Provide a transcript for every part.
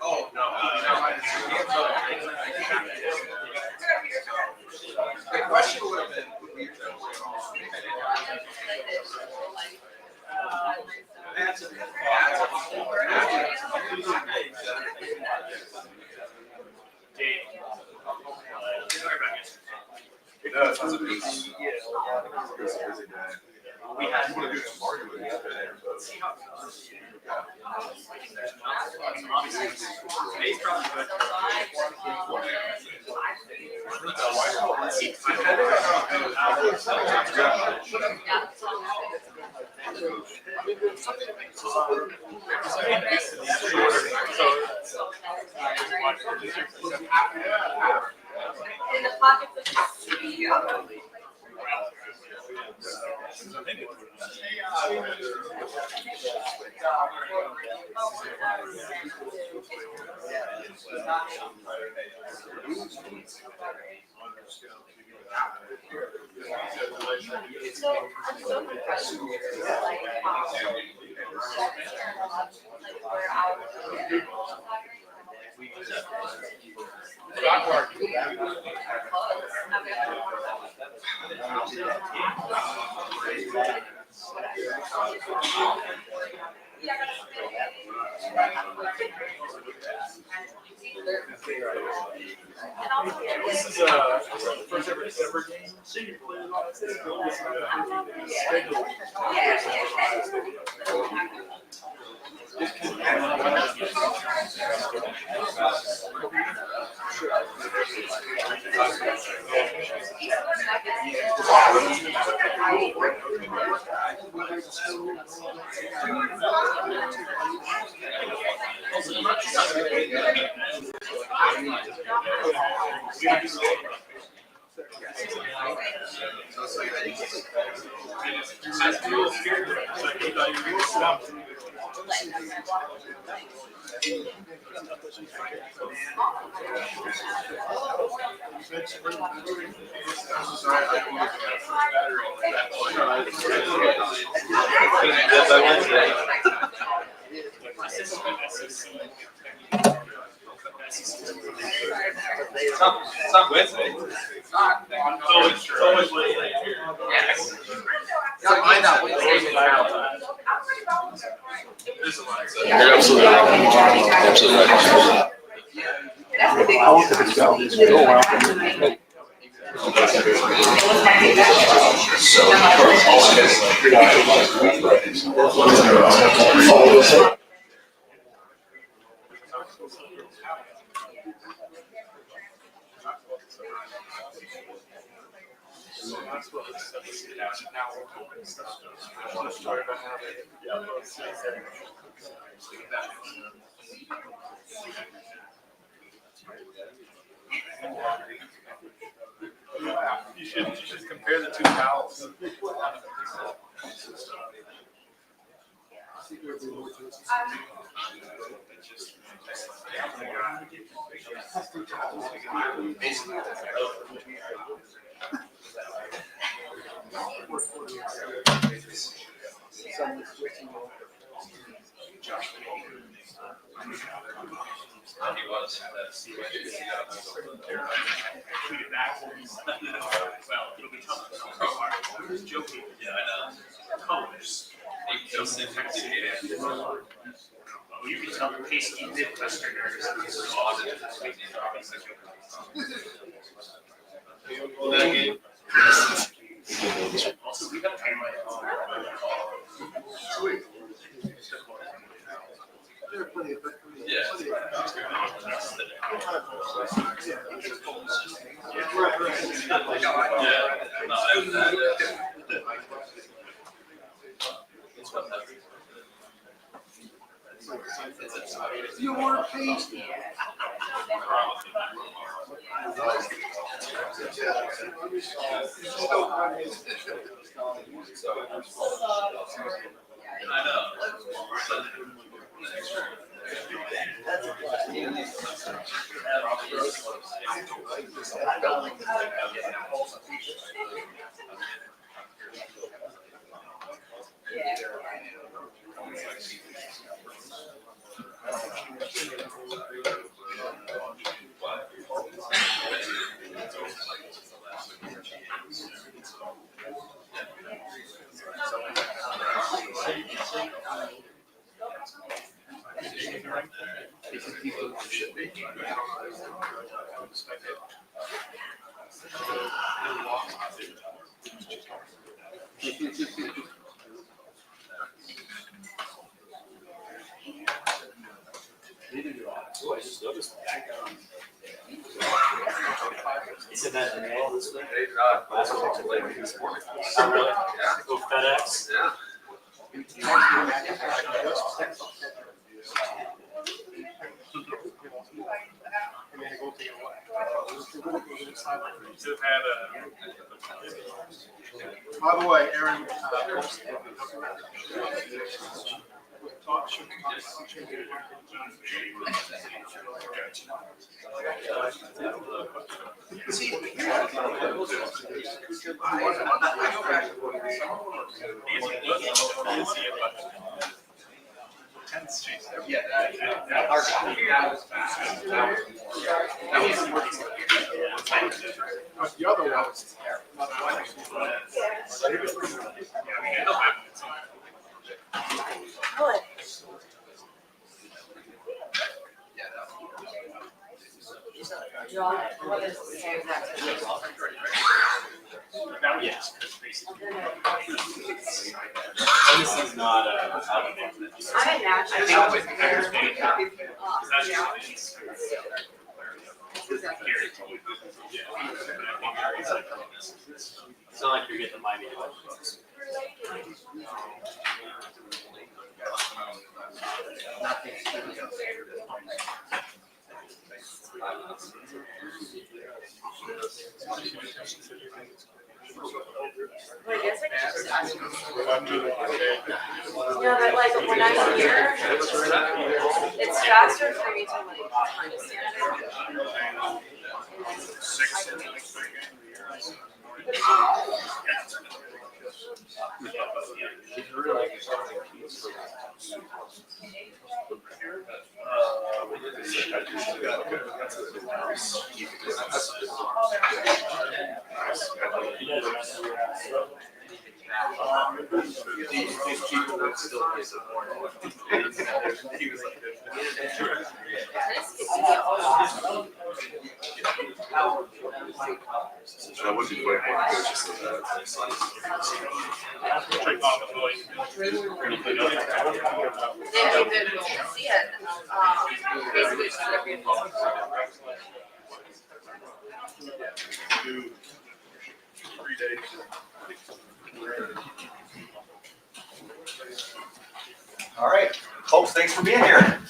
Oh, no. The question would have been, would we we had to do some marketing today. Let's see how it goes. Obviously, today's probably good. Let's see. In the pockets of the studio. So I'm so impressed with like how where our This is the first ever December game. It's not Wednesday. It's not. It's always Wednesday. Yes. Find out Wednesday. You're absolutely right. Absolutely right. I want the big go. Go around. You should compare the two towels. He was. Well, it'll be tough. I was joking. Yeah, I know. Colors. You can tell the pasty Midwesterners. Also, we got Your pasty. I know. It's in that mail this week. Hey, last week, like, this morning. Oh, really? Yeah. Go FedEx. Yeah. By the way, Aaron, the other one was Yes. Tennessee's not out of it. I'm a natural. It's not like you're getting the Miami Dolphins. Well, I guess I could just ask you. Yeah, but like when I'm here, it's faster for me to like understand That would be great. They didn't see it. Basically, it's not every. 3 days. All right, folks, thanks for being here.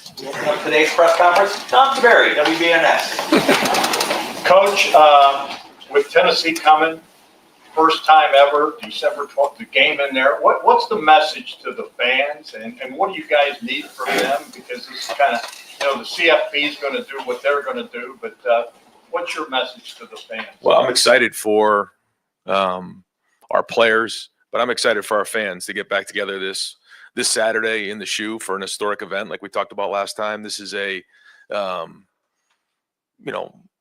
Today's press conference, Tom Taveri, WBNS. Coach, with Tennessee coming, first time ever, December 12th, the game in there. What's the message to the fans, and what do you guys need from them? Because this is kind of, the CFP is going to do what they're going to do, but what's your message to the fans? Well, I'm excited for our players, but I'm excited for our fans to get back together this Saturday in the shoe for an historic event like we talked about last time. This is a,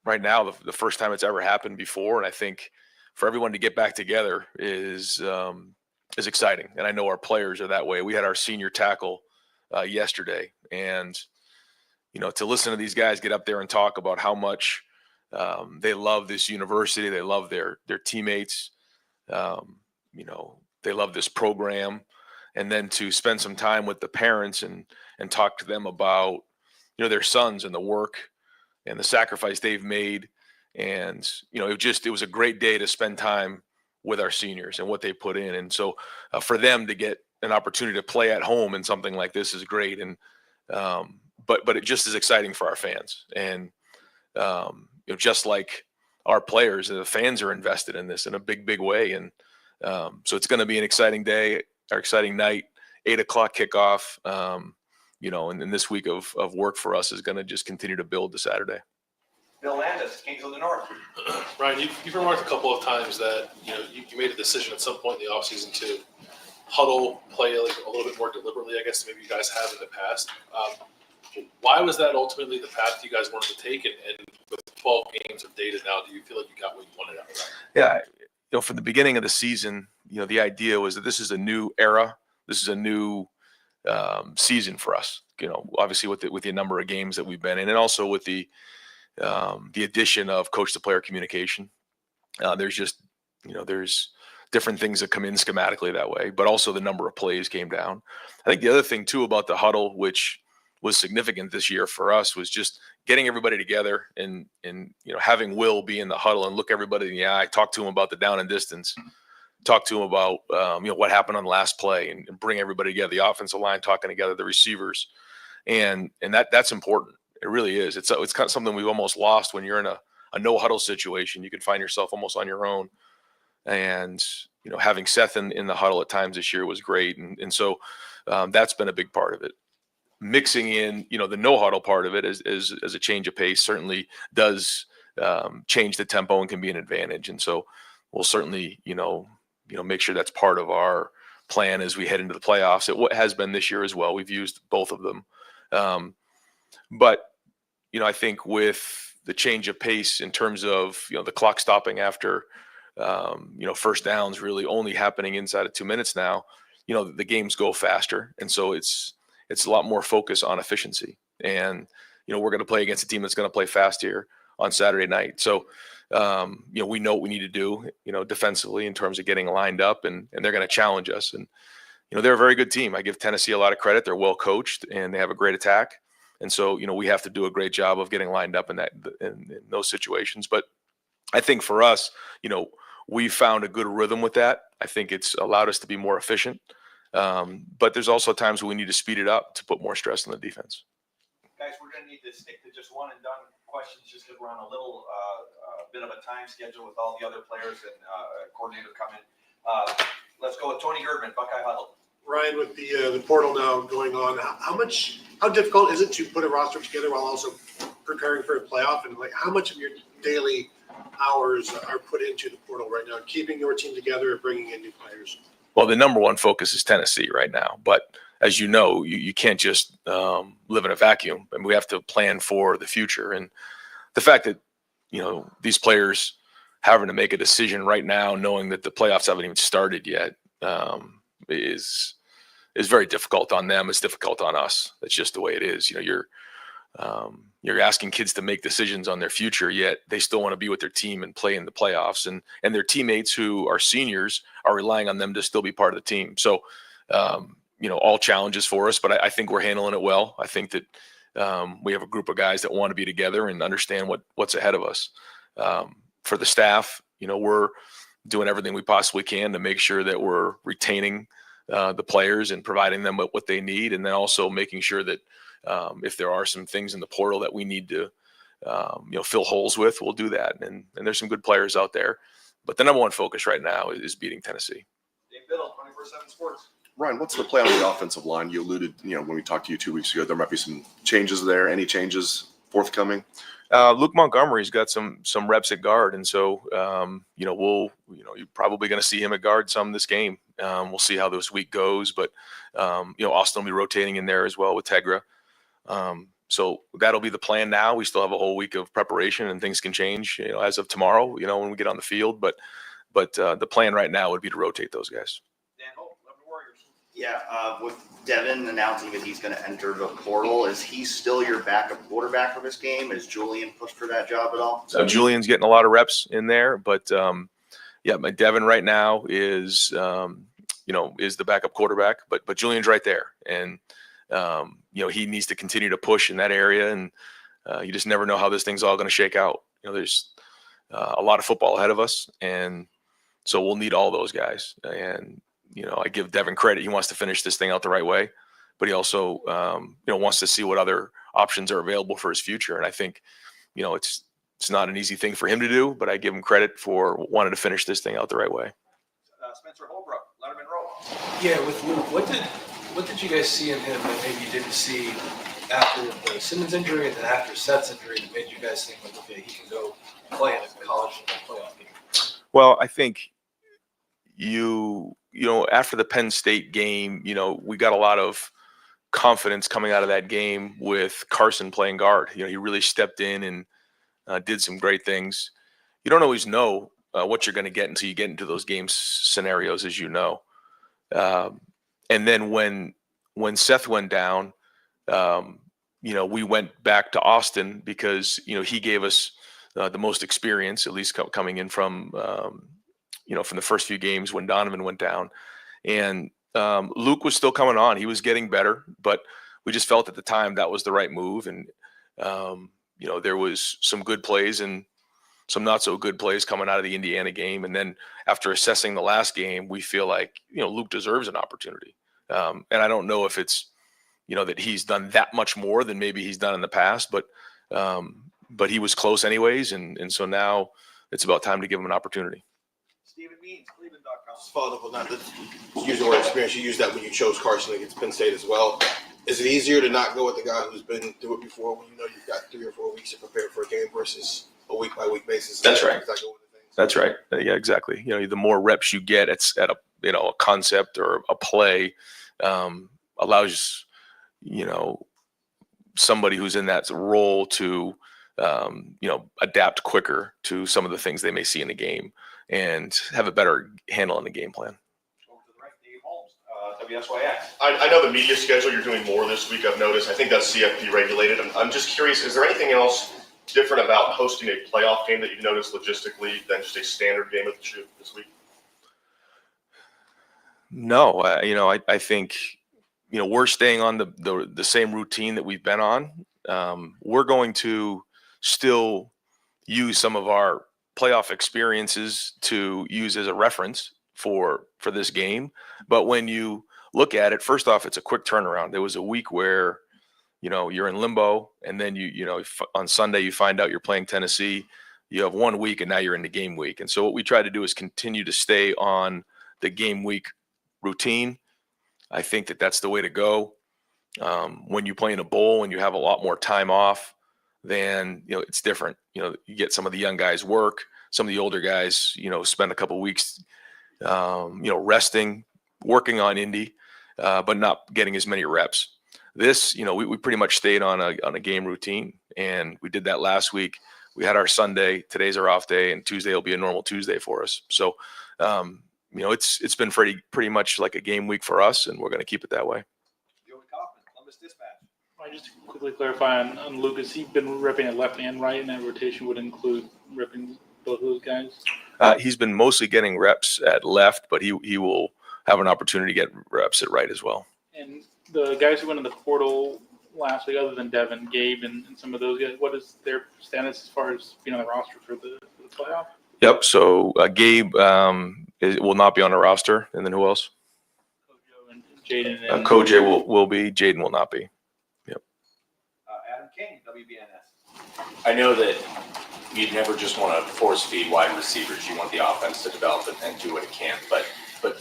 right now the first time it's ever happened before, and I think for everyone to get back together is exciting. And I know our players are that way. We had our senior tackle yesterday, and to listen to these guys get up there and talk about how much they love this university, they love their teammates, they love this program, and then to spend some time with the parents and talk to them about their sons and the work and the sacrifice they've made. And it was a great day to spend time with our seniors and what they put in. And so for them to get an opportunity to play at home in something like this is great. And but it just is exciting for our fans. And just like our players, the fans are invested in this in a big way. And so it's going to be an exciting day, or exciting night 8:00 kickoff. And this week of work for us is going to just continue to build to Saturday. Bill Landis, Kings of the North. Ryan, you've remarked a couple of times that you made a decision at some point in the offseason to huddle, play like a little bit more deliberately, I guess, than maybe you guys have in the past. Why was that ultimately the path you guys wanted to take? And with 12 games of data now, do you feel like you got what you wanted out of that? Yeah, from the beginning of the season, the idea was that this is a new era. This is a new season for us. Obviously with the number of games that we've been in, and also with the addition of coach-to-player communication. There's just, there's different things that come in schematically that way, but also the number of plays came down. I think the other thing too about the huddle, which was significant this year for us, was just getting everybody together and having Will be in the huddle and look everybody in the eye, talk to him about the down and distance, talk to him about what happened on the last play, and bring everybody together, the offensive line talking together, the receivers, and that's important. It really is. It's kind of something we've almost lost when you're in a no huddle situation. You can find yourself almost on your own. And, having Seth in the huddle at times this year was great. And so that's been a big part of it. Mixing in, the no huddle part of it as a change of pace certainly does change the tempo and can be an advantage. And so we'll certainly, make sure that's part of our plan as we head into the playoffs. It has been this year as well. We've used both of them. But I think with the change of pace in terms of, the clock stopping after, first downs really only happening inside of 2 minutes now, the games go faster. And so it's a lot more focus on efficiency. And, we're going to play against a team that's going to play fast here on Saturday night. So, we know what we need to do, defensively in terms of getting lined up, and they're going to challenge us. And, they're a very good team. I give Tennessee a lot of credit. They're well coached and they have a great attack. And so, we have to do a great job of getting lined up in those situations. But I think for us, we found a good rhythm with that. I think it's allowed us to be more efficient. But there's also times when we need to speed it up to put more stress on the defense. Guys, we're going to need to stick to just one and done questions just because we're on a little bit of a time schedule with all the other players and coordinator coming. Let's go with Tony Girdman, Buckeye Huddle. Ryan, with the portal now going on, how difficult is it to put a roster together while also preparing for a playoff? And how much of your daily hours are put into the portal right now, keeping your team together and bringing in new players? Well, the number one focus is Tennessee right now. But as you know, you can't just live in a vacuum. And we have to plan for the future. And the fact that, these players having to make a decision right now, knowing that the playoffs haven't even started yet, is very difficult on them. It's difficult on us. That's just the way it is. You're asking kids to make decisions on their future, yet they still want to be with their team and play in the playoffs. And their teammates who are seniors are relying on them to still be part of the team. So, all challenges for us, but I think we're handling it well. I think that we have a group of guys that want to be together and understand what's ahead of us. For the staff, we're doing everything we possibly can to make sure that we're retaining the players and providing them with what they need. And then also making sure that if there are some things in the portal that we need to, fill holes with, we'll do that. And there's some good players out there, but the number one focus right now is beating Tennessee. Dave Biddle, 24/7 Sports. Ryan, what's the play on the offensive line? You alluded, when we talked to you 2 weeks ago, there might be some changes there. Any changes forthcoming? Luke Montgomery's got some reps at guard, and so you're probably going to see him at guard some this game. We'll see how this week goes, but Austin will be rotating in there as well with Tegra. So that'll be the plan now. We still have a whole week of preparation, and things can change, as of tomorrow, when we get on the field. But the plan right now would be to rotate those guys. Dan Holt, Lebanon Warriors. Yeah, with Devin announcing that he's going to enter the portal, is he still your backup quarterback for this game? Is Julian pushed for that job at all? So Julian's getting a lot of reps in there, but my Devin right now is the backup quarterback, but Julian's right there, and he needs to continue to push in that area, and you just never know how this thing's all going to shake out. There's a lot of football ahead of us, and so we'll need all those guys. And I give Devin credit; he wants to finish this thing out the right way, but he also wants to see what other options are available for his future. And I think it's not an easy thing for him to do, but I give him credit for wanting to finish this thing out the right way. Spencer Holbrook, Letterman Row. Yeah, with Luke, what did you guys see in him that maybe you didn't see after the Simmons injury and then after Seth's injury that made you guys think like, okay, he can go play in a college playoff game? Well, I think after the Penn State game, we got a lot of confidence coming out of that game with Carson playing guard. He really stepped in and did some great things. You don't always know what you're going to get until you get into those game scenarios, as you know. And then when Seth went down, we went back to Austin because he gave us the most experience, at least coming in from from the first few games when Donovan went down. And Luke was still coming on; he was getting better, but we just felt at the time that was the right move. And there was some good plays and some not so good plays coming out of the Indiana game. And then after assessing the last game, we feel like, Luke deserves an opportunity. And I don't know if it's, that he's done that much more than maybe he's done in the past, but he was close anyways. And so now it's about time to give him an opportunity. Stephen Means, Cleveland.com. Just following up on that, use the word experience. You used that when you chose Carson against Penn State as well. Is it easier to not go with the guy who's been through it before when you've got 3 or 4 weeks to prepare for a game versus a week-by-week basis? That's right. That's right. Yeah, exactly. The more reps you get at a concept or a play allows somebody who's in that role to adapt quicker to some of the things they may see in the game and have a better handle on the game plan. Over to the right, Dave Holmes, WSYX. I know the media schedule you're doing more this week. I've noticed. I think that's CFP regulated. I'm just curious. Is there anything else different about hosting a playoff game that you've noticed logistically than just a standard game of the shoot this week? No, I think we're staying on the same routine that we've been on. We're going to still use some of our playoff experiences to use as a reference for this game. But when you look at it, first off, it's a quick turnaround. There was a week where you're in limbo, and then on Sunday you find out you're playing Tennessee. You have 1 week, and now you're in the game week. And so what we try to do is continue to stay on the game week routine. I think that's the way to go. When you play in a bowl and you have a lot more time off, then it's different. You get some of the young guys work, some of the older guys spend a couple weeks resting, working on Indy, but not getting as many reps. This, we pretty much stayed on a game routine, and we did that last week. We had our Sunday, today's our off day, and Tuesday will be a normal Tuesday for us. So, it's been pretty much like a game week for us, and we're going to keep it that way. Joey Kaufman, Columbus Dispatch. I just quickly clarify on Luke, has he been repping at left and right, and that rotation would include repping both of those guys? He's been mostly getting reps at left, but he will have an opportunity to get reps at right as well. And the guys who went in the portal last week, other than Devin, Gabe, and some of those guys, what is their status as far as being on the roster for the playoff? Yep. So Gabe will not be on the roster, and then who else? Kojo and Jaden. Koj will be. Jaden will not be. Yep. Adam King, WBNS. I know that you'd never just want to force feed wide receivers. You want the offense to develop and do what it can. But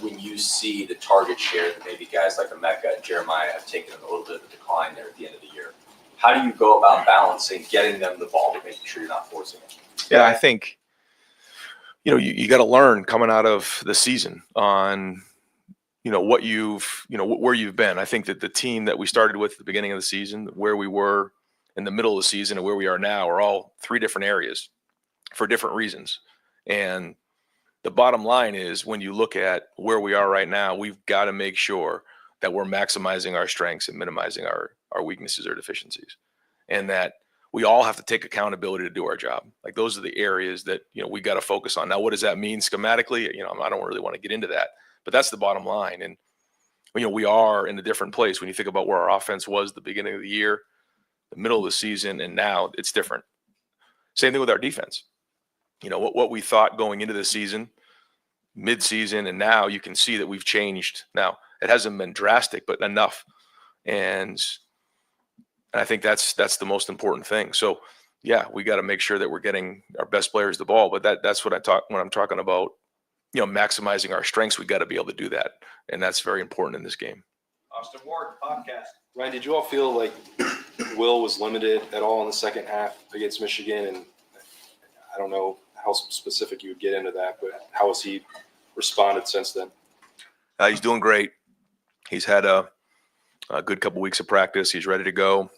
when you see the target share that maybe guys like Emeka and Jeremiah have taken a little bit of a decline there at the end of the year, how do you go about balancing getting them the ball but making sure you're not forcing it? Yeah, I think you got to learn coming out of the season on what where you've been. I think that the team that we started with at the beginning of the season, where we were in the middle of the season, and where we are now are all 3 different areas for different reasons. And the bottom line is, when you look at where we are right now, we've got to make sure that we're maximizing our strengths and minimizing our weaknesses or deficiencies, and that we all have to take accountability to do our job. Like, those are the areas that we got to focus on. Now, what does that mean schematically? I don't really want to get into that, but that's the bottom line. And we are in a different place when you think about where our offense was at the beginning of the year, the middle of the season, and now it's different. Same thing with our defense. What we thought going into the season, mid-season, and now you can see that we've changed. Now, it hasn't been drastic, but enough. And I think that's the most important thing. So, yeah, we got to make sure that we're getting our best players the ball. But that's what when I'm talking about, maximizing our strengths. We got to be able to do that, and that's very important in this game. Austin Ward, podcast. Ryan, did you all feel like Will was limited at all in the second half against Michigan? And I don't know how specific you would get into that, but how has he responded since then? He's doing great. He's had a good couple weeks of practice. He's ready to go.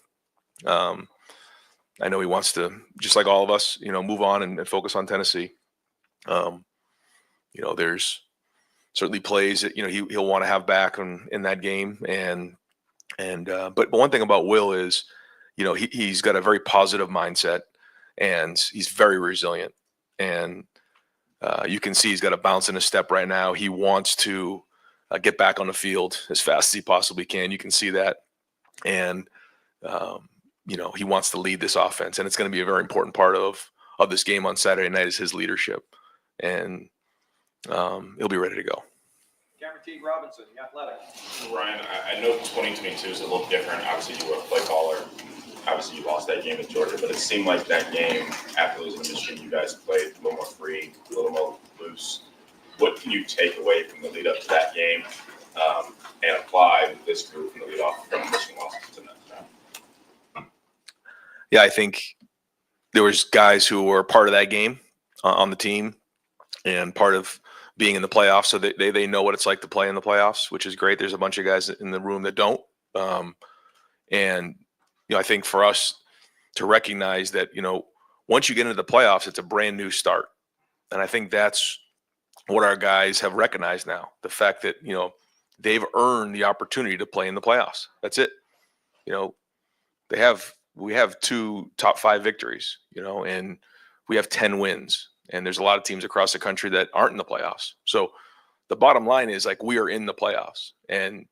I know he wants to, just like all of us, move on and focus on Tennessee. There's certainly plays that he'll want to have back in that game, but one thing about Will is, he's got a very positive mindset, and he's very resilient, and you can see he's got a bounce in his step right now. He wants to get back on the field as fast as he possibly can. You can see that, and he wants to lead this offense, and it's going to be a very important part of this game on Saturday night is his leadership, and he'll be ready to go. Cameron T. Robinson, The Athletic. Ryan, I know 2022 is a little different. Obviously, you were a play caller. Obviously, you lost that game in Georgia, but it seemed like that game, after losing to Michigan, you guys played a little more free, a little more loose. What can you take away from the lead up to that game and apply with this group from the lead off from Michigan loss to that? Yeah, I think there was guys who were part of that game on the team and part of being in the playoffs, so they know what it's like to play in the playoffs, which is great. There's a bunch of guys in the room that don't, and I think for us to recognize that once you get into the playoffs, it's a brand new start, and I think that's what our guys have recognized now. The fact that they've earned the opportunity to play in the playoffs. That's it. We have 2 top 5 victories, and we have 10 wins. And there's a lot of teams across the country that aren't in the playoffs. So the bottom line is, like, we are in the playoffs, and,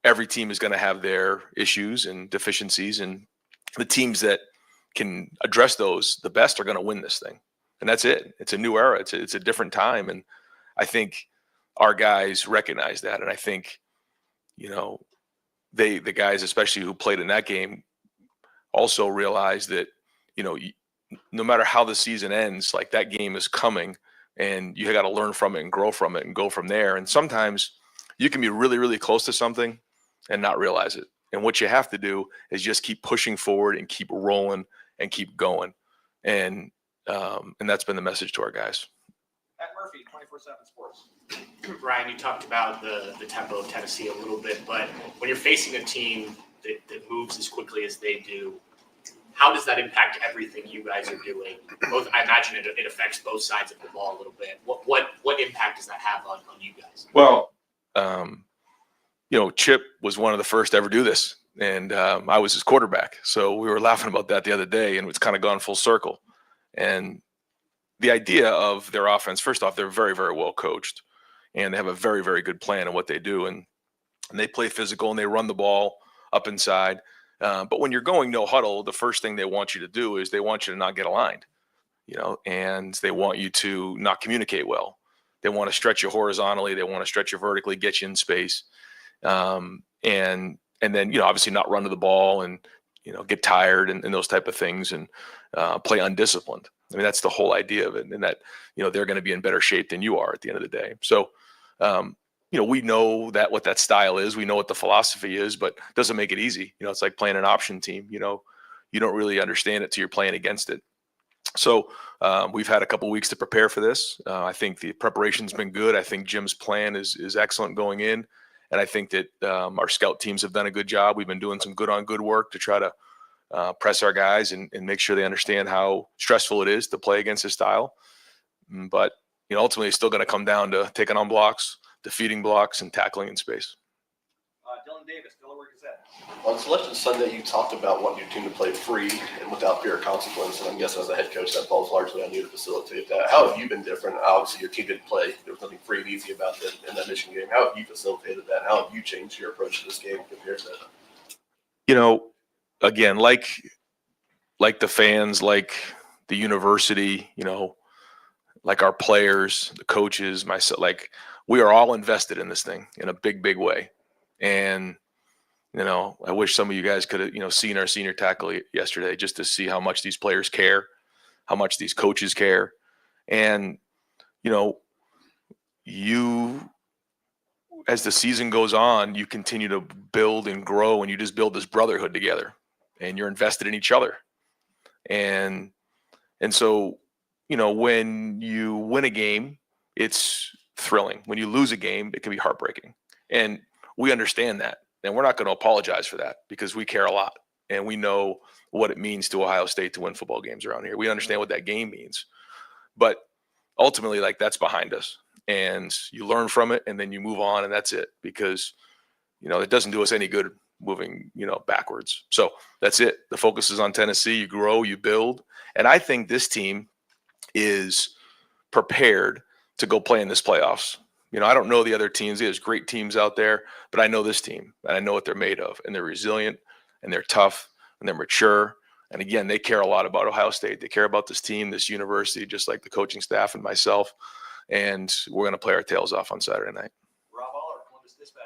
every team is going to have their issues and deficiencies, and the teams that can address those the best are going to win this thing. And that's it. It's a new era. It's a different time. And I think our guys recognize that. And I think, the guys, especially who played in that game, also realize that, no matter how the season ends, like, that game is coming, and you got to learn from it and grow from it and go from there. And sometimes you can be really, really close to something and not realize it. And what you have to do is just keep pushing forward and keep rolling and keep going. And that's been the message to our guys. Pat Murphy, 24/7 Sports. Ryan, you talked about the tempo of Tennessee a little bit, but when you're facing a team that moves as quickly as they do, how does that impact everything you guys are doing? Both, I imagine it affects both sides of the ball a little bit. What impact does that have on you guys? Well, Chip was one of the first to ever do this, and I was his quarterback. So we were laughing about that the other day, and it's kind of gone full circle. And the idea of their offense, first off, they're very, very well coached, and they have a very, very good plan on what they do. And they play physical, and they run the ball up inside. But when you're going no huddle, the first thing they want you to do is they want you to not get aligned, and they want you to not communicate well. They want to stretch you horizontally. They want to stretch you vertically, get you in space. And then, obviously not run to the ball and, get tired and those type of things, and play undisciplined. I mean, that's the whole idea of it. And that, they're going to be in better shape than you are at the end of the day. So, we know what that style is. We know what the philosophy is, but it doesn't make it easy. It's like playing an option team. You don't really understand it till you're playing against it. So we've had a couple weeks to prepare for this. I think the preparation's been good. I think Jim's plan is excellent going in. And I think that our scout teams have done a good job. We've been doing some good on good work to try to press our guys and make sure they understand how stressful it is to play against this style. But, ultimately it's still going to come down to taking on blocks, defeating blocks, and tackling in space. Dylan Davis, Delaware Gazette. On Selection Sunday, you talked about wanting your team to play free and without fear of consequence. And I'm guessing as a head coach, that falls largely on you to facilitate that. How have you been different? Obviously, your team didn't play. There was nothing free and easy about that in that Michigan game. How have you facilitated that? How have you changed your approach to this game compared to that? Again, like the fans, like the university, like our players, the coaches, myself, like, we are all invested in this thing in a big, big way. And, I wish some of you guys could have, seen our senior tackle yesterday just to see how much these players care, how much these coaches care. And, as the season goes on, you continue to build and grow, and you just build this brotherhood together, and you're invested in each other. And so, when you win a game, it's thrilling. When you lose a game, it can be heartbreaking. And we understand that. And we're not going to apologize for that because we care a lot. And we know what it means to Ohio State to win football games around here. We understand what that game means. But ultimately, that's behind us. And you learn from it, and then you move on, and that's it. Because, it doesn't do us any good moving, backwards. So that's it. The focus is on Tennessee. You grow, you build. And I think this team is prepared to go play in this playoffs. I don't know the other teams. There's great teams out there, but I know this team, and I know what they're made of. And they're resilient, and they're tough, and they're mature. And again, they care a lot about Ohio State. They care about this team, this university, just like the coaching staff and myself. And we're going to play our tails off on Saturday night. Rob Aller, Columbus Dispatch.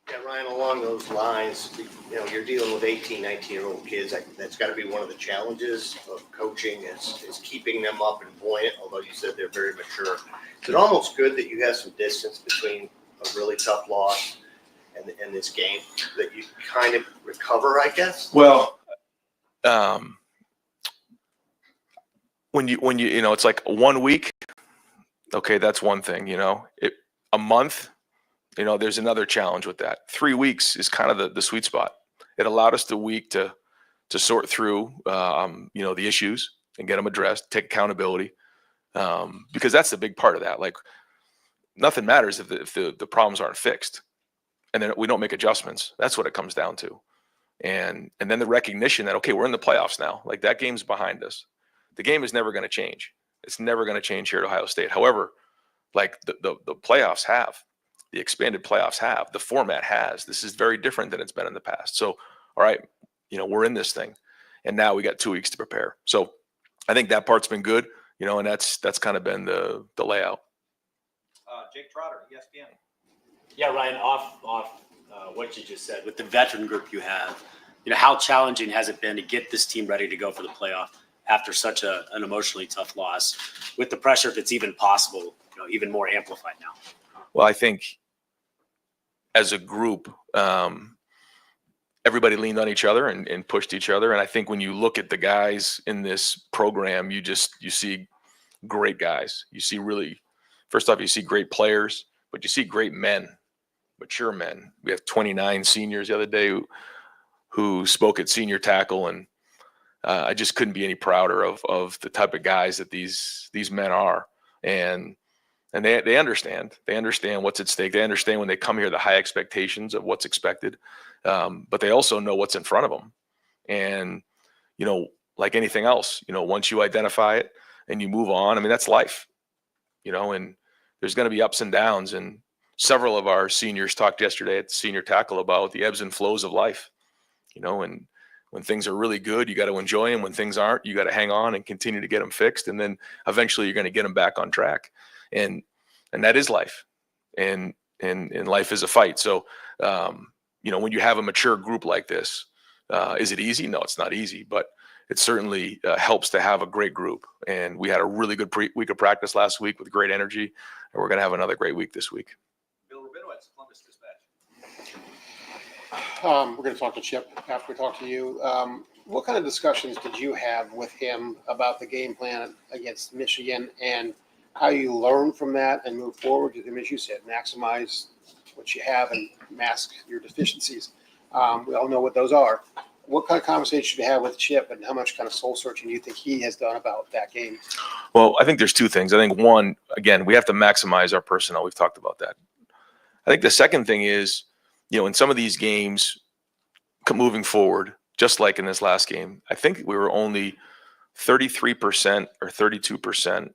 Yeah, Ryan, along those lines, you're dealing with 18, 19-year-old kids. That's got to be one of the challenges of coaching is keeping them up and buoyant, although you said they're very mature. Is it almost good that you have some distance between a really tough loss and this game that you kind of recover, I guess? Well, when you it's like 1 week, okay, that's one thing, a month, there's another challenge with that. 3 weeks is kind of the sweet spot. It allowed us the week to sort through, the issues and get them addressed, take accountability, because that's the big part of that. Like, nothing matters if the problems aren't fixed, and then we don't make adjustments. That's what it comes down to. And then the recognition that, okay, we're in the playoffs now. Like, that game's behind us. The game is never going to change. It's never going to change here at Ohio State. However, like the playoffs have, the expanded playoffs have, the format has. This is very different than it's been in the past. So, all right, we're in this thing, and now we got 2 weeks to prepare. So I think that part's been good, and that's kind of been the layout. Jake Trotter, ESPN. Yeah, Ryan, off what you just said, with the veteran group you have, how challenging has it been to get this team ready to go for the playoff after such an emotionally tough loss, with the pressure, if it's even possible, even more amplified now? Well, I think as a group, everybody leaned on each other and pushed each other. And I think when you look at the guys in this program, you see great guys. You see first off, you see great players, but you see great men, mature men. We have 29 seniors the other day who spoke at senior tackle, and I just couldn't be any prouder of the type of guys that these men are. And they understand. They understand what's at stake. They understand when they come here the high expectations of what's expected, but they also know what's in front of them. And like anything else, once you identify it and you move on, I mean, that's life. And there's going to be ups and downs. And several of our seniors talked yesterday at the senior tackle about the ebbs and flows of life. And when things are really good, you got to enjoy them. When things aren't, you got to hang on and continue to get them fixed. And then eventually you're going to get them back on track. And that is life. And life is a fight. So, when you have a mature group like this, is it easy? No, it's not easy, but it certainly helps to have a great group. And we had a really good week of practice last week with great energy. And we're going to have another great week this week. Bill Rabinowitz, Columbus Dispatch. We're going to talk to Chip after we talk to you. What kind of discussions did you have with him about the game plan against Michigan and how you learn from that and move forward? Because, as you said, maximize what you have and mask your deficiencies. We all know what those are. What kind of conversation did you have with Chip, and how much kind of soul searching do you think he has done about that game? Well, I think there's two things. I think one, again, we have to maximize our personnel. We've talked about that. I think the second thing is, in some of these games moving forward, just like in this last game, I think we were only 33% or 32%.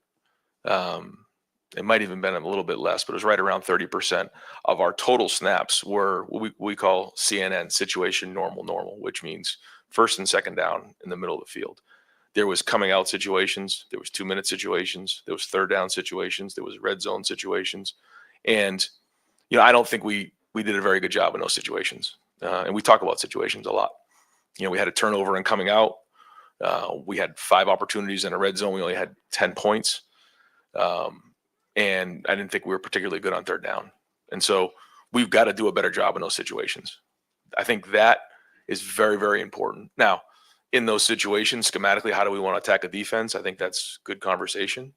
It might even been a little bit less, but it was right around 30% of our total snaps were what we call CNN, situation normal, which means first and second down in the middle of the field. There was coming out situations, there was 2-minute situations, there was third down situations, there was red zone situations. And, I don't think we did a very good job in those situations. And we talk about situations a lot. We had a turnover and coming out. We had 5 opportunities in a red zone. We only had 10 points. And I didn't think we were particularly good on third down. And so we've got to do a better job in those situations. I think that is very, very important. Now, in those situations, schematically, how do we want to attack a defense? I think that's good conversation.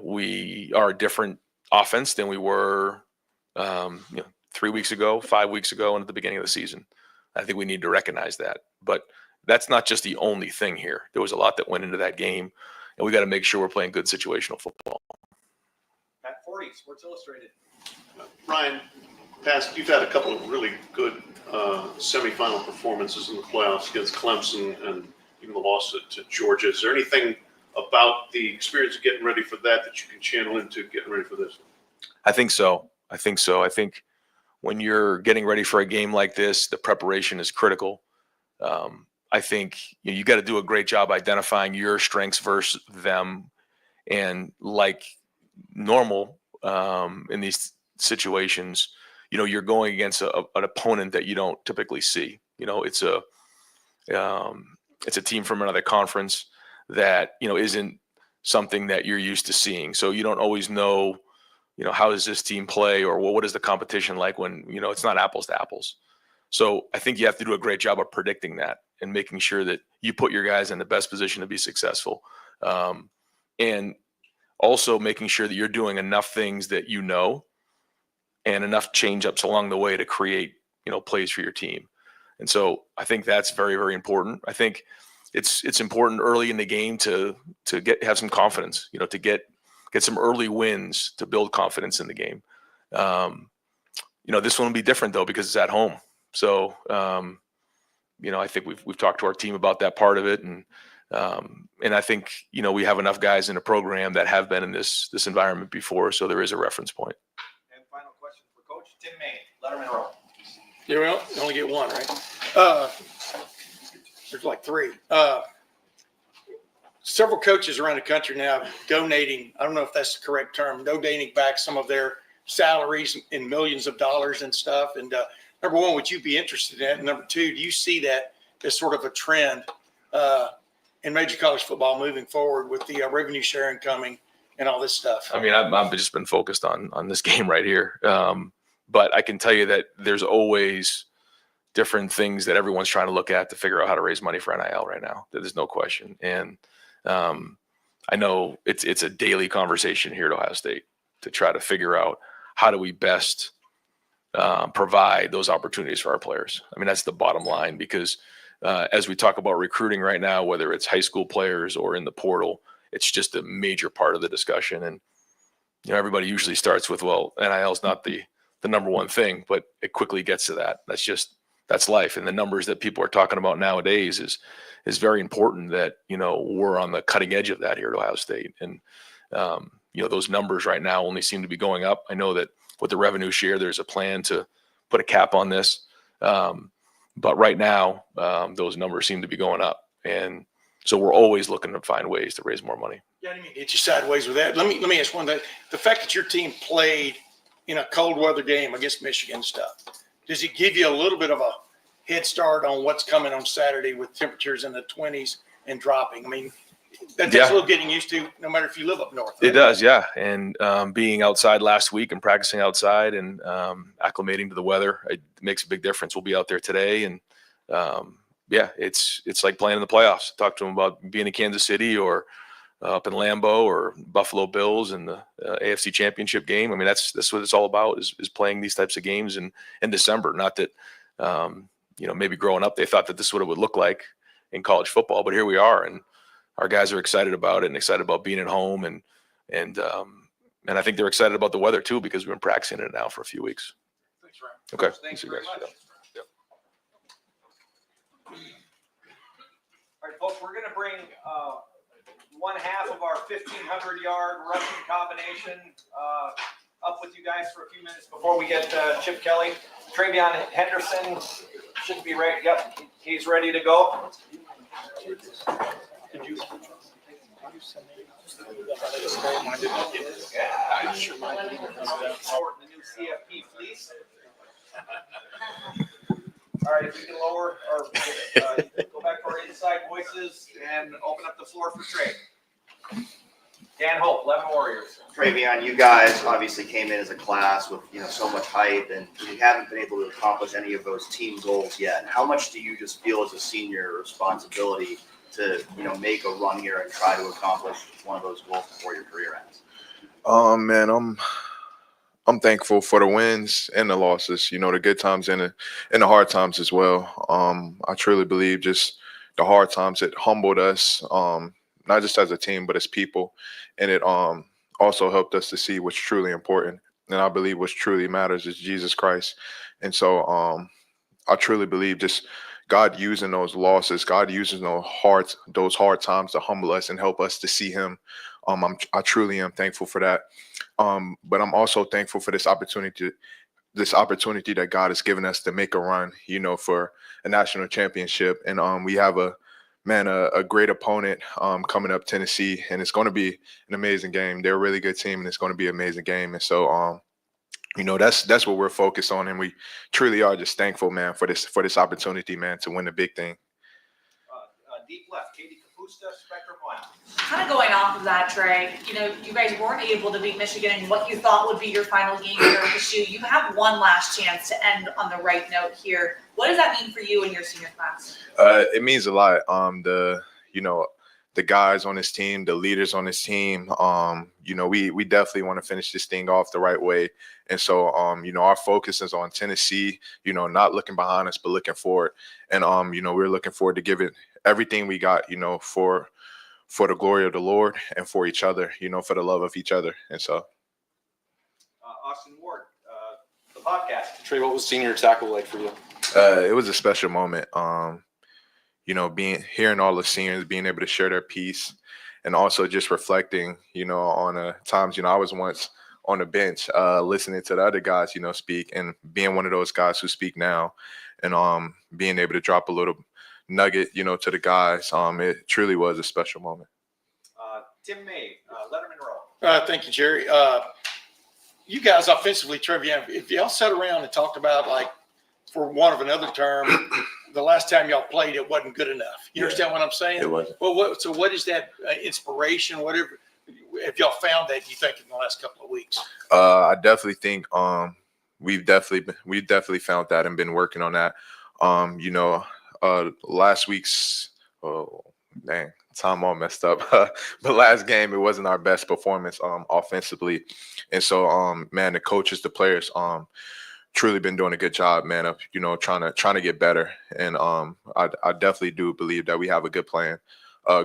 We are a different offense than we were, 3 weeks ago, 5 weeks ago, and at the beginning of the season. I think we need to recognize that. But that's not just the only thing here. There was a lot that went into that game, and we got to make sure we're playing good situational football. At 40, Sports Illustrated. Ryan, you've had a couple of really good semifinal performances in the playoffs against Clemson and even the loss to Georgia. Is there anything about the experience of getting ready for that you can channel into getting ready for this? I think so. I think when you're getting ready for a game like this, the preparation is critical. I think you got to do a great job identifying your strengths versus them. And like normal in these situations, you're going against an opponent that you don't typically see. It's a team from another conference that, isn't something that you're used to seeing. So you don't always know, how does this team play, or what is the competition like when, it's not apples to apples. So I think you have to do a great job of predicting that and making sure that you put your guys in the best position to be successful. And also making sure that you're doing enough things that and enough change-ups along the way to create, plays for your team. And so I think that's very, very important. I think it's important early in the game to have some confidence, to get some early wins to build confidence in the game. This one will be different though because it's at home. So I think we've talked to our team about that part of it, and I think we have enough guys in the program that have been in this environment before, so there is a reference point. And final question for Coach Tim May, Letterman Row. Yeah, you only get one, right? There's like three. Several coaches around the country now donating, I don't know if that's the correct term, donating back some of their salaries in millions of dollars and stuff. And number one, would you be interested in that? And number two, do you see that as sort of a trend in major college football moving forward with the revenue sharing coming and all this stuff? I mean, I've just been focused on this game right here. But I can tell you that there's always different things that everyone's trying to look at to figure out how to raise money for NIL right now. There's no question. And I know it's a daily conversation here at Ohio State to try to figure out how do we best provide those opportunities for our players. I mean, that's the bottom line, because as we talk about recruiting right now, whether it's high school players or in the portal, it's just a major part of the discussion. And, everybody usually starts with, well, NIL is not the number one thing, but it quickly gets to that. That's life. And the numbers that people are talking about nowadays is very important that, we're on the cutting edge of that here at Ohio State. And, those numbers right now only seem to be going up. I know that with the revenue share, there's a plan to put a cap on this. But right now, those numbers seem to be going up. And so we're always looking to find ways to raise more money. Yeah, I didn't mean to hit you sideways with that. Let me ask one thing. The fact that your team played in a cold weather game against Michigan and stuff, does it give you a little bit of a head start on what's coming on Saturday with temperatures in the 20s and dropping? I mean, that takes a little getting used to, no matter if you live up north. Right? It does, yeah. And being outside last week and practicing outside and acclimating to the weather, it makes a big difference. We'll be out there today, and it's like playing in the playoffs. Talk to them about being in Kansas City or up in Lambeau or Buffalo Bills in the AFC Championship game. I mean, that's what it's all about is playing these types of games in December. Not that maybe growing up they thought that this is what it would look like in college football, but here we are, and our guys are excited about it and excited about being at home, and I think they're excited about the weather too, because we've been practicing it now for a few weeks. Thanks, Ryan. Okay. Thank you very much. All right, folks, we're going to bring one half of our 1,500-yard rushing combination up with you guys for a few minutes before we get Chip Kelly. TreyVeyon Henderson should be ready. Yep, he's ready to go. Did you send me? The new CFP, please. All right, if we can lower or go back to our inside voices and open up the floor for Trey. Dan Hope, 11 Warriors. TreyVeyon, you guys obviously came in as a class with, so much hype, and you haven't been able to accomplish any of those team goals yet. How much do you just feel as a senior responsibility to, make a run here and try to accomplish one of those goals before your career ends? Man, I'm thankful for the wins and the losses. The good times and the hard times as well. I truly believe just the hard times, it humbled us, not just as a team but as people, and it also helped us to see what's truly important. And I believe what's truly matters is Jesus Christ. And so I truly believe just God using those losses, God using those hard times to humble us and help us to see Him. I truly am thankful for that. But I'm also thankful for this opportunity that God has given us to make a run, for a national championship. And we have a great opponent coming up, Tennessee, and it's going to be an amazing game. They're a really good team, and it's going to be an amazing game. And so, that's what we're focused on, and we truly are just thankful, man, for this opportunity, man, to win the big thing. Deep left, Katie Kapusta, Spectrum One. Kind of going off of that, Trey, you guys weren't able to beat Michigan in what you thought would be your final game here with the shoe. You have one last chance to end on the right note here. What does that mean for you and your senior class? It means a lot. The guys on this team, the leaders on this team, we definitely want to finish this thing off the right way. And so, our focus is on Tennessee, not looking behind us, but looking forward. And, we're looking forward to give it everything we got, for the glory of the Lord and for each other, for the love of each other. And so. Austin Ward, the podcast. Trey, what was senior tackle like for you? It was a special moment. Hearing all the seniors being able to share their piece, and also just reflecting, on times, I was once on the bench, listening to the other guys, speak, and being one of those guys who speak now, and being able to drop a little nugget, to the guys. It truly was a special moment. Tim May, Letterman Row. Thank you, Jerry. You guys offensively, TreyVeyon, if y'all sat around and talked about, like, for want of another term, the last time y'all played, it wasn't good enough. You understand what I'm saying? It wasn't. Well, what is that inspiration, whatever, if y'all found that, you think, in the last couple of weeks? I definitely think we've definitely found that and been working on that. Last week's, time all messed up. But last game, it wasn't our best performance offensively. And so, the coaches, the players, truly been doing a good job, man, of trying to get better. And I definitely do believe that we have a good plan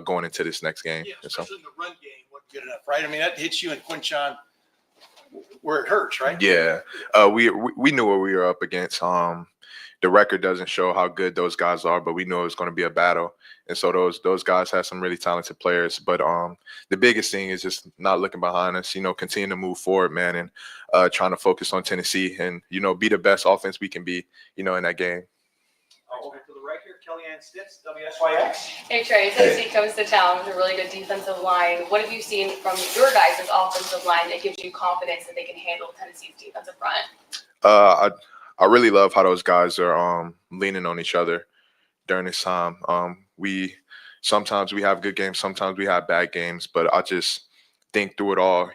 going into this next game. Yeah, especially in the run game wasn't good enough, right? I mean, that hits you and Quinchon where it hurts, right? Yeah, we knew what we were up against. The record doesn't show how good those guys are, but we knew it was going to be a battle. And so those guys have some really talented players. But the biggest thing is just not looking behind us, continue to move forward, man, and trying to focus on Tennessee and, be the best offense we can be, in that game. Over to the right here, Kellyanne Stitz, WSYX. Hey Trey, Tennessee comes to town with a really good defensive line. What have you seen from your guys' offensive line that gives you confidence that they can handle Tennessee's defensive front? I really love how those guys are leaning on each other during this time. Sometimes we have good games, sometimes we have bad games, but I just think through it all,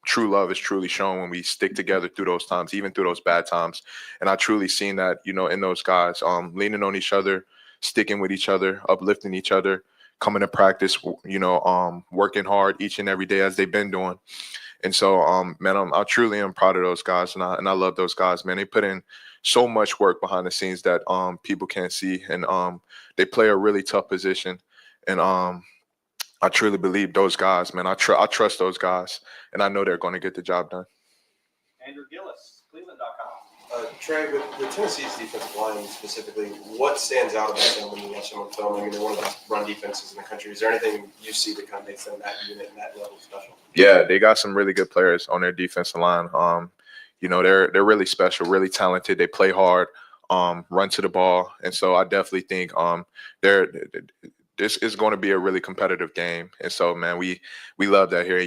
true love is truly shown when we stick together through those times, even through those bad times. And I truly seen that, in those guys, leaning on each other, sticking with each other, uplifting each other, coming to practice, working hard each and every day as they've been doing. And so, I truly am proud of those guys, and I love those guys, man. They put in so much work behind the scenes that people can't see, and they play a really tough position. And I truly believe those guys, man. I trust those guys, and I know they're going to get the job done. Andrew Gillis, Cleveland.com. Trey, with Tennessee's defensive line specifically, what stands out about them when you watch them on film? I mean, they're one of the best run defenses in the country. Is there anything you see that kind of makes them that unit and that level special? Yeah, they got some really good players on their defensive line. They're really special, really talented. They play hard, run to the ball, and so I definitely think this is going to be a really competitive game. And so, man, we love that here.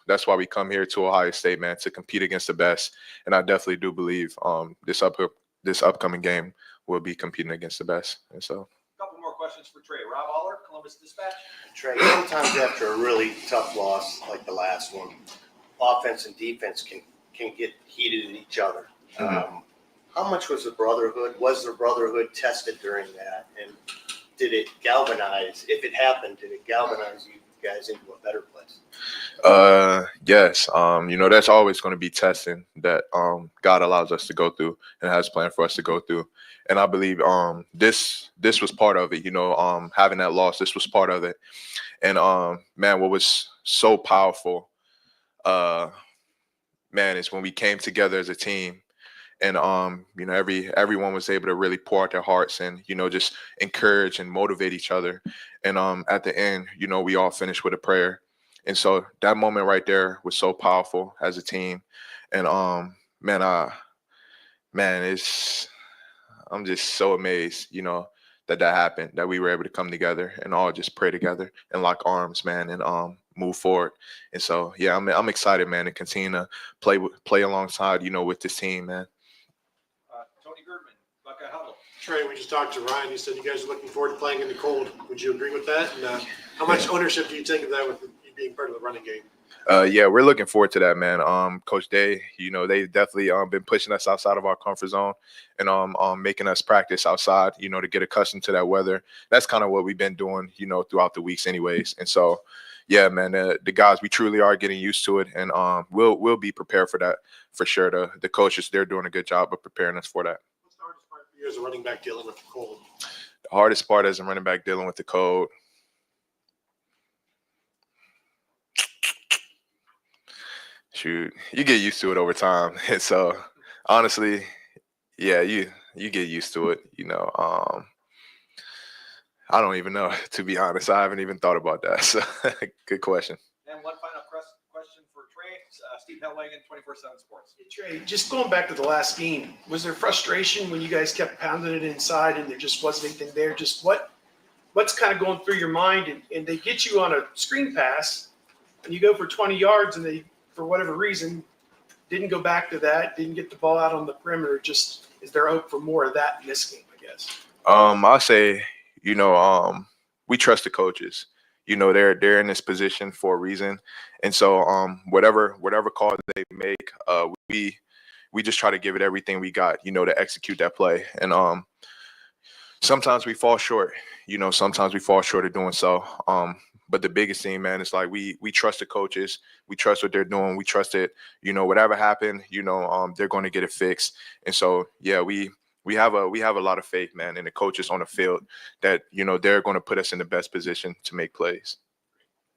That's why we come here to Ohio State, man, to compete against the best. And I definitely do believe this upcoming game will be competing against the best. And so. A couple more questions for Trey. Rob Aller, Columbus Columbus Dispatch. Trey, sometimes after a really tough loss like the last one, offense and defense can get heated at each other. How much was the brotherhood? Was the brotherhood tested during that? And did it galvanize, if it happened, did it galvanize you guys into a better place? Yes. That's always going to be testing that God allows us to go through and has planned for us to go through. And I believe this was part of it, having that loss, this was part of it. And man, what was so powerful, man, is when we came together as a team. And everyone was able to really pour out their hearts and just encourage and motivate each other. And at the end, we all finished with a prayer. And so that moment right there was so powerful as a team. And I'm just so amazed, that happened, that we were able to come together and all just pray together and lock arms, man, and move forward. And so yeah, I'm excited, man, to continue to play alongside, with this team, man. Tony Girdman, Buckeye Huddle. Trey, we just talked to Ryan. You said you guys are looking forward to playing in the cold. Would you agree with that? And how much ownership do you take of that with you being part of the running game? Yeah, we're looking forward to that, man. Coach Day, they definitely been pushing us outside of our comfort zone and making us practice outside, to get accustomed to that weather. That's kind of what we've been doing, throughout the weeks anyways. And so, yeah, man, the guys, we truly are getting used to it, and we'll be prepared for that for sure. The coaches, they're doing a good job of preparing us for that. What's the hardest part for you as a running back dealing with the cold? The hardest part as a running back dealing with the cold. Shoot, you get used to it over time. And so honestly, yeah, you get used to it, I don't even know, to be honest. I haven't even thought about that. So good question. And one final question for Trey, Steve Hellwagen, 24/7 Sports. Trey, just going back to the last game, was there frustration when you guys kept pounding it inside and there just wasn't anything there? Just what's kind of going through your mind? And they get you on a screen pass and you go for 20 yards and they, for whatever reason, didn't go back to that, didn't get the ball out on the perimeter. Just, is there hope for more of that in this game, I guess? I'll say, we trust the coaches. They're in this position for a reason. And so whatever call they make, we just try to give it everything we got, to execute that play. And sometimes we fall short, sometimes we fall short of doing so. But the biggest thing, man, is like we trust the coaches. We trust what they're doing. We trust it. Whatever happened, they're going to get it fixed. And so, yeah, we have a lot of faith, man, in the coaches on the field that they're going to put us in the best position to make plays.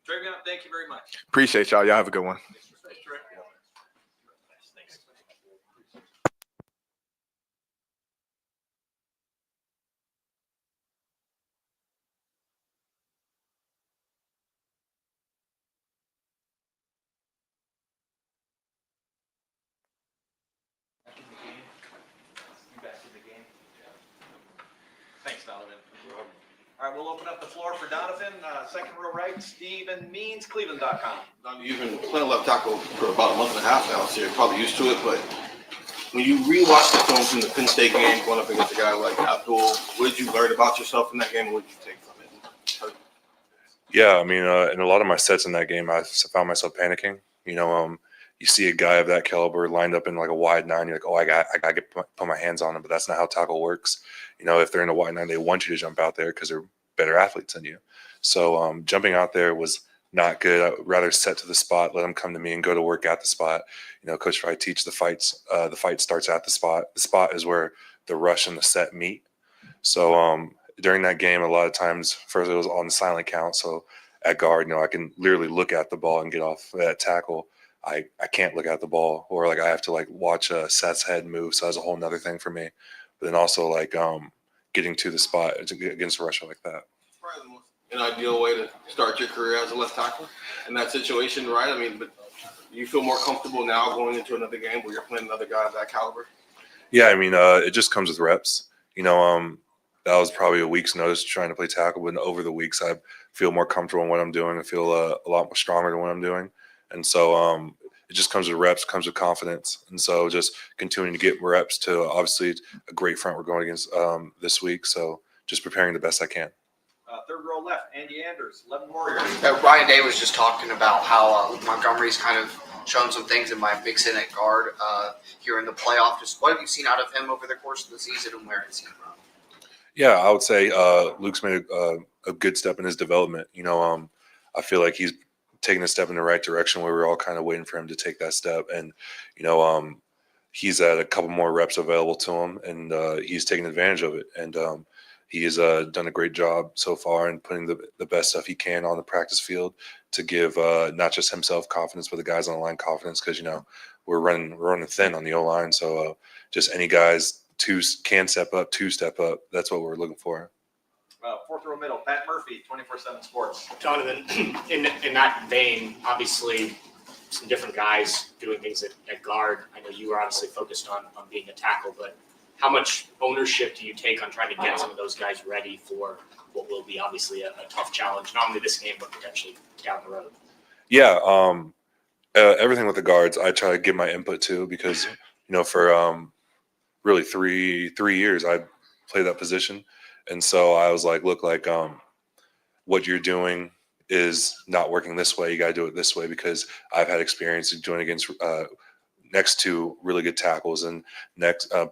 TreyVeyon, thank you very much. Appreciate y'all. Y'all have a good one. Thanks, Trey. Thanks, Donovan. All right, we'll open up the floor for Donovan. Second row right, Stephen Means, Cleveland.com. You've been playing left tackle for about a month and a half now, so you're probably used to it. But when you rewatch the film from the Penn State game, going up against a guy like Abdul, what did you learn about yourself in that game? What did you take from it? Yeah, I mean, in a lot of my sets in that game, I found myself panicking. You see a guy of that caliber lined up in like a wide nine, you're like, oh, I got to put my hands on him. But that's not how tackle works. If they're in a wide nine, they want you to jump out there because they're better athletes than you. So jumping out there was not good. I would rather set to the spot, let them come to me and go to work at the spot. Coach Fry teach the fights. The fight starts at the spot. The spot is where the rush and the set meet. So during that game, a lot of times, first it was on the silent count. So at guard, I can literally look at the ball and get off that tackle. I can't look at the ball, or like I have to like watch Seth's head move. So that's a whole nother thing for me. But then also like getting to the spot against a rusher like that. Probably the most an ideal way to start your career as a left tackle in that situation, right? I mean, but you feel more comfortable now going into another game where you're playing another guy of that caliber? Yeah, I mean, it just comes with reps. That was probably a week's notice trying to play tackle, but over the weeks I feel more comfortable in what I'm doing. I feel a lot more stronger than what I'm doing. And so it just comes with reps, comes with confidence. And so just continuing to get reps to obviously a great front we're going against this week. So just preparing the best I can. Third row left, Andy Anders, 11 Warriors. Ryan Day was just talking about how Luke Montgomery's kind of shown some things and might mix in at guard here in the playoff. Just what have you seen out of him over the course of the season and where has he grown? Yeah, I would say Luke's made a good step in his development. I feel like he's taking a step in the right direction where we're all kind of waiting for him to take that step. And, he's had a couple more reps available to him, and he's taking advantage of it. And he has done a great job so far in putting the best stuff he can on the practice field to give not just himself confidence, but the guys on the line confidence. Because we're running thin on the O-line, so just any guys two step up. That's what we're looking for. Fourth row middle, Pat Murphy, 24/7 Sports. Donovan, in that vein, obviously some different guys doing things at guard. I know you were obviously focused on being a tackle, but how much ownership do you take on trying to get some of those guys ready for what will be obviously a tough challenge, not only this game, but potentially down the road? Yeah, everything with the guards, I try to give my input to because, for really three years, I played that position. And so I was like, look, what you're doing is not working this way. You got to do it this way because I've had experience doing against next to really good tackles and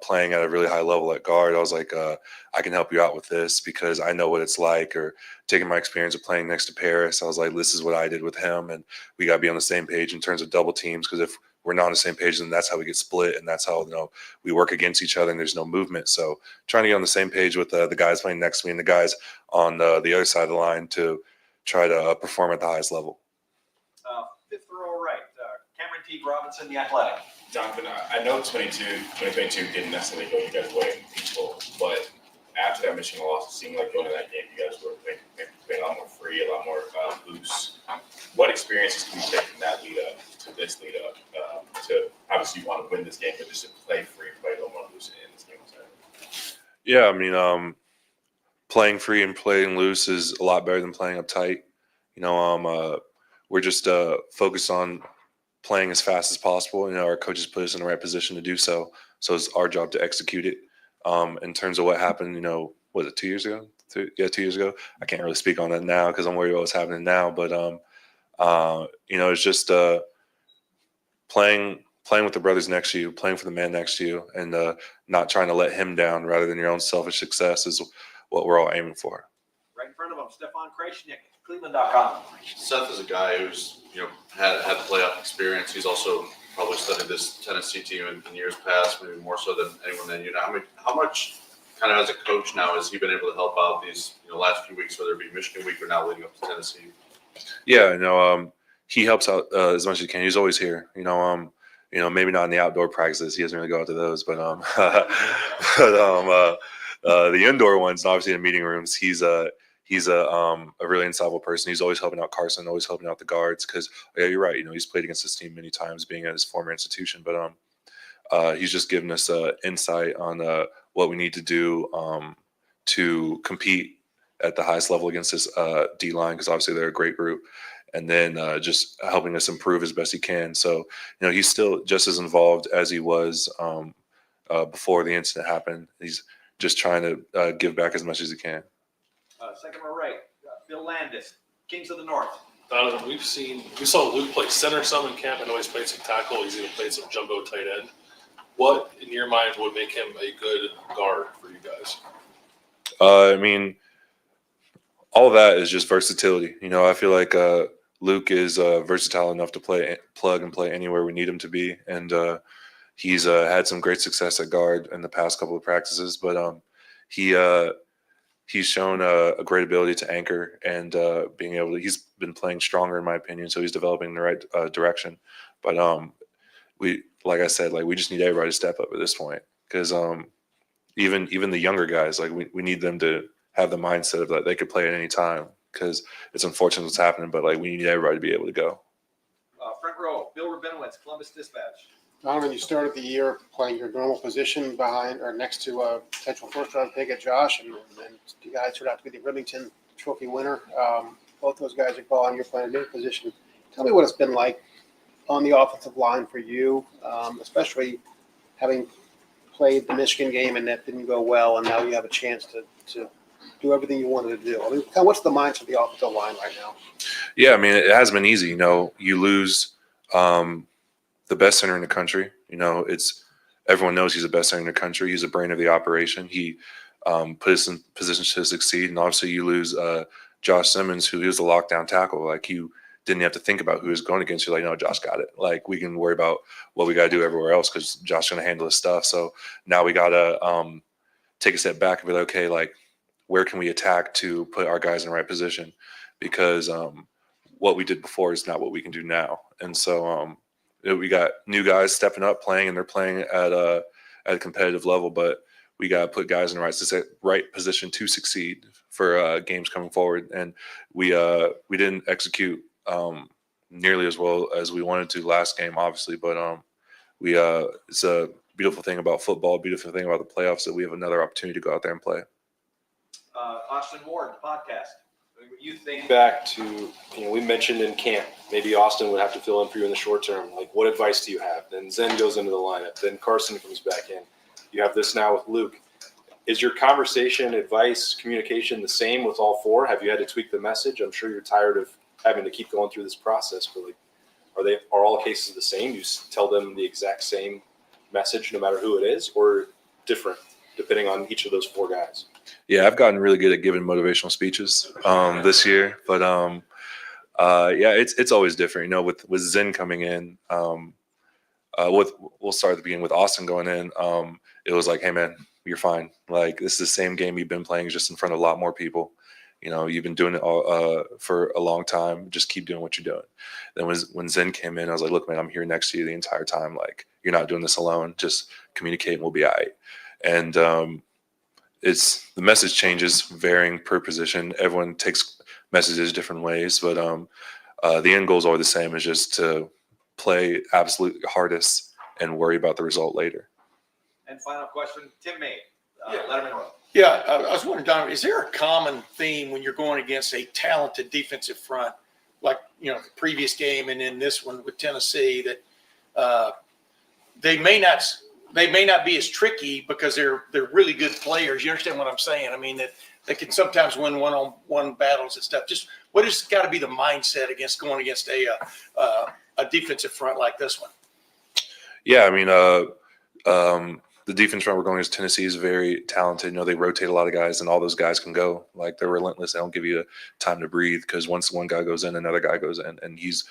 playing at a really high level at guard. I was like, I can help you out with this because I know what it's like. Or taking my experience of playing next to Paris, I was like, this is what I did with him, and we got to be on the same page in terms of double teams because if we're not on the same page, then that's how we get split, and that's how we work against each other, and there's no movement. So trying to get on the same page with the guys playing next to me and the guys on the other side of the line to try to perform at the highest level. Fifth row right, Cameron T. Robinson, The Athletic. Donovan, I know 2022 didn't necessarily go you guys' way in people, but after that Michigan loss, it seemed like going to that game, you guys were playing a lot more free, a lot more loose. What experiences can you take from that lead up to this lead up? To obviously you want to win this game, but just to play free, play a little more loose in this game. Yeah, I mean, playing free and playing loose is a lot better than playing uptight. We're just focused on playing as fast as possible. Our coaches put us in the right position to do so. So it's our job to execute it. In terms of what happened, was it 2 years ago? 2 years ago. I can't really speak on that now because I'm worried about what's happening now. But it's just playing with the brothers next to you, playing for the man next to you, and not trying to let him down rather than your own selfish success is what we're all aiming for. Right in front of him, Stefan Krajcik, Cleveland.com. Seth is a guy who's had the playoff experience. He's also probably studied this Tennessee team in years past, maybe more so than anyone that you know. I mean, how much kind of as a coach now has he been able to help out these last few weeks, whether it be Michigan week or now leading up to Tennessee? Yeah, he helps out as much as he can. He's always here. Maybe not in the outdoor practices. He doesn't really go out to those, but the indoor ones, obviously in the meeting rooms, he's a really insightful person. He's always helping out Carson, always helping out the guards because yeah, you're right. He's played against this team many times, being at his former institution, but he's just given us insight on what we need to do to compete at the highest level against this D line because obviously they're a great group. And then just helping us improve as best he can. So, he's still just as involved as he was before the incident happened. He's just trying to give back as much as he can. Second row right, Bill Landis, Kings of the North. Donovan, we saw Luke play center some in camp. I know he's played some tackle. He's even played some jumbo tight end. What, in your mind, would make him a good guard for you guys? I mean, all of that is just versatility. I feel like Luke is versatile enough to plug and play anywhere we need him to be. And he's had some great success at guard in the past couple of practices, but he's shown a great ability to anchor and being able to, he's been playing stronger in my opinion. So he's developing in the right direction. But like I said, we just need everybody to step up at this point because even the younger guys, we need them to have the mindset of that they could play at any time because it's unfortunate what's happening, but we need everybody to be able to go. Front row, Bill Rabinowitz, Columbus Dispatch. Donovan, you started the year playing your normal position behind or next to a potential first-round pick at Josh, and you guys turned out to be the Remington Trophy winner. Both those guys are gone. You're playing a new position. Tell me what it's been like on the offensive line for you, especially having played the Michigan game and that didn't go well, and now you have a chance to do everything you wanted to do? I mean, kind of what's the mindset of the offensive line right now? Yeah, I mean, it has been easy. You know, you lose the best center in the country. You know, it's everyone knows he's the best center in the country. He's the brain of the operation. He put us in positions to succeed. And obviously, you lose Josh Simmons, who is the lockdown tackle. Like, you didn't have to think about who he was going against. You're like, no, Josh got it. Like, we can worry about what we got to do everywhere else because Josh's going to handle his stuff. So now we got to take a step back and be like, okay, like, where can we attack to put our guys in the right position? Because what we did before is not what we can do now. And so we got new guys stepping up, playing, and they're playing at a competitive level. But we got to put guys in the right position to succeed for games coming forward. And we didn't execute nearly as well as we wanted to last game, obviously. But it's a beautiful thing about football, beautiful thing about the playoffs that we have another opportunity to go out there and play. Austin Ward, the podcast. You think Back to, we mentioned in camp, maybe Austin would have to fill in for you in the short term. Like, what advice do you have? Then Zen goes into the lineup. Then Carson comes back in. You have this now with Luke. Is your conversation, advice, communication the same with all four? Have you had to tweak the message? I'm sure you're tired of having to keep going through this process, but like, are all cases the same? You tell them the exact same message no matter who it is, or different depending on each of those four guys? Yeah, I've gotten really good at giving motivational speeches this year, but yeah, it's always different. You know, with Zen coming in, we'll start at the beginning with Austin going in. It was like, hey man, you're fine. Like, this is the same game you've been playing, just in front of a lot more people. You know, you've been doing it all, for a long time. Just keep doing what you're doing. Then when Zen came in, I was like, look, man, I'm here next to you the entire time. Like, you're not doing this alone. Just communicate and we'll be all right. And the message changes varying per position. Everyone takes messages different ways, but the end goals are the same. Is just to play absolute hardest and worry about the result later. And final question, Tim May, Letterman Row. Yeah, I was wondering, Donovan, is there a common theme when you're going against a talented defensive front, like, the previous game and then this one with Tennessee, that they may not be as tricky because they're really good players? You understand what I'm saying? I mean, that they can sometimes win one-on-one battles and stuff. Just what has got to be the mindset going against a defensive front like this one? Yeah, I mean, the defense front we're going against Tennessee is very talented. You know, they rotate a lot of guys, and all those guys can go. Like, they're relentless. They don't give you time to breathe, because once one guy goes in, another guy goes in, and he's